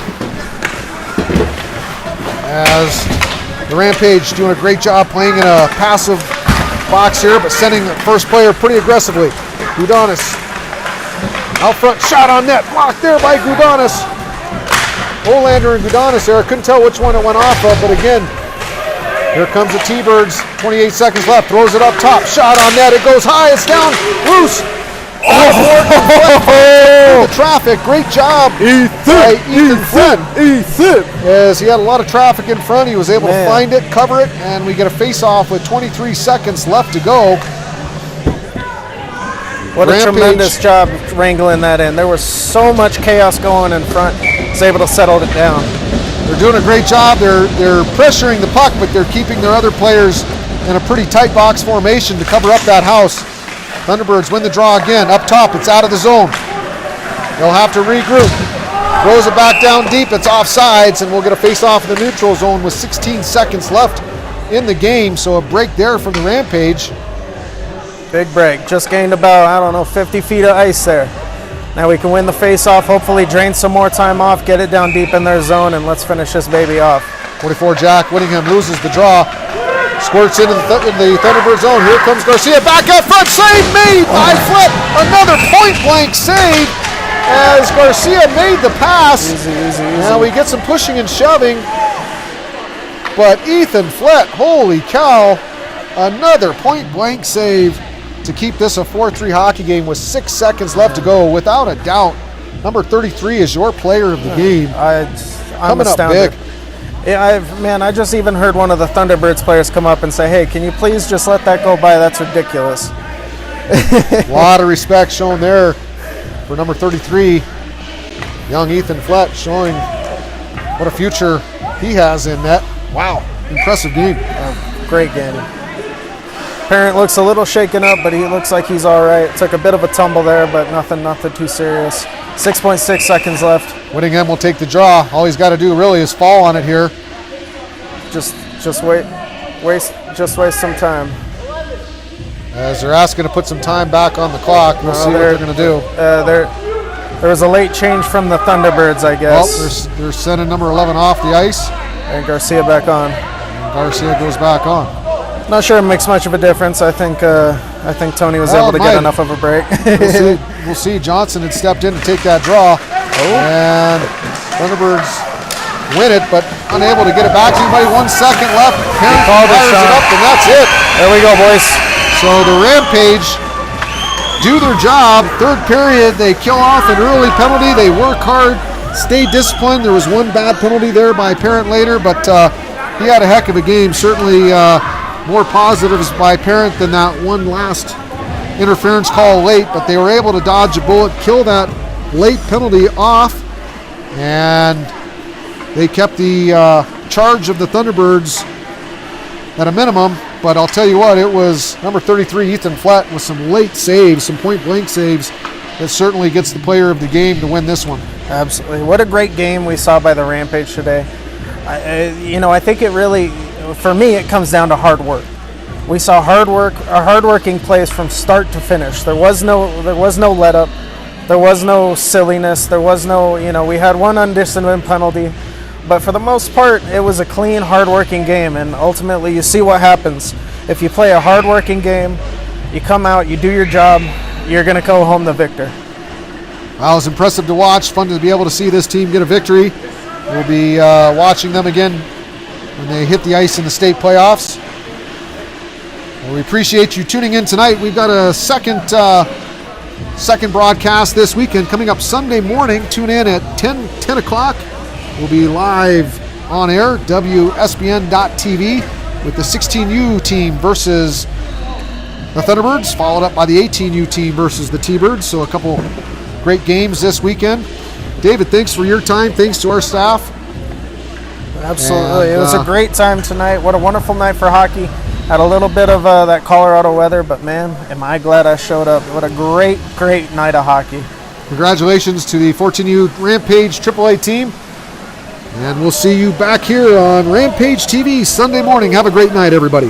As the Rampage doing a great job playing in a passive box here, but sending the first player pretty aggressively. Gudanis out front, shot on net, blocked there by Gudanis. Olander and Gudanis there. I couldn't tell which one it went off of, but again, here comes the T-Birds, 28 seconds left, throws it up top, shot on net, it goes high, it's down, loose. The traffic, great job by Ethan Flett. As he had a lot of traffic in front, he was able to find it, cover it, and we get a face-off with 23 seconds left to go. What a tremendous job wrangling that in. There was so much chaos going in front. Was able to settle it down. They're doing a great job. They're pressuring the puck, but they're keeping their other players in a pretty tight box formation to cover up that house. Thunderbirds win the draw again. Up top, it's out of the zone. They'll have to regroup. Throws it back down deep. It's offsides, and we'll get a face-off in the neutral zone with 16 seconds left in the game. So a break there from the Rampage. Big break. Just gained about, I don't know, 50 feet of ice there. Now we can win the face-off, hopefully drain some more time off, get it down deep in their zone, and let's finish this baby off. 44 Jack Whittingham loses the draw. Squirts into the Thunderbird zone. Here comes Garcia. Back up front. Save made by Flip. Another point-blank save as Garcia made the pass. Easy. Now we get some pushing and shoving. But Ethan Flett, holy cow, another point-blank save to keep this a 4-3 hockey game with 6 seconds left to go. Without a doubt, number 33 is your player of the game. I'm coming astounded. up big. Yeah, I just even heard one of the Thunderbirds players come up and say, hey, can you please just let that go by? That's ridiculous. A lot of respect shown there for number 33, young Ethan Flett, showing what a future he has in net. Wow, impressive game. Great game. Parent looks a little shaken up, but he looks like he's all right. Took a bit of a tumble there, but nothing too serious. 6.6 seconds left. Whittingham will take the draw. All he's got to do really is fall on it here. Just waste some time. As they're asking to put some time back on the clock, we'll see what they're going to do. There was a late change from the Thunderbirds, I guess. They're sending number 11 off the ice. And Garcia back on. And Garcia goes back on. Not sure it makes much of a difference. I think Tony was able to get enough of a break. We'll see. Johnson had stepped in to take that draw. And Thunderbirds win it, but unable to get it back. Anybody 1 second left. Parent fires it up, and that's it. There we go, boys. So the Rampage do their job. Third period, they kill off an early penalty. They work hard, stay disciplined. There was one bad penalty there by Parent later, but he had a heck of a game. Certainly more positives by Parent than that one last interference call late, but they were able to dodge a bullet, kill that late penalty off, and they kept the charge of the Thunderbirds at a minimum. But I'll tell you what, it was number 33, Ethan Flett, with some late saves, some point-blank saves, that certainly gets the player of the game to win this one. Absolutely. What a great game we saw by the Rampage today. I think it really, for me, it comes down to hard work. We saw hardworking plays from start to finish. There was no let up. There was no silliness. There was no, we had one undisciplined penalty. But for the most part, it was a clean, hardworking game. And ultimately, you see what happens. If you play a hardworking game, you come out, you do your job, you're going to go home the victor. Well, it was impressive to watch. Fun to be able to see this team get a victory. We'll be watching them again when they hit the ice in the state playoffs. Well, we appreciate you tuning in tonight. We've got a second broadcast this weekend coming up Sunday morning. Tune in at 10 o'clock. We'll be live on air, WSBN.TV, with the 16U team versus the Thunderbirds, followed up by the 18U team versus the T-Birds. So a couple great games this weekend. David, thanks for your time. Thanks to our staff. Absolutely. It was a great time tonight. What a wonderful night for hockey. Had a little bit of that Colorado weather, but man, am I glad I showed up. What a great, great night of hockey. Congratulations to the 14U Rampage AAA team. And we'll see you back here on Rampage TV Sunday morning. Have a great night, everybody.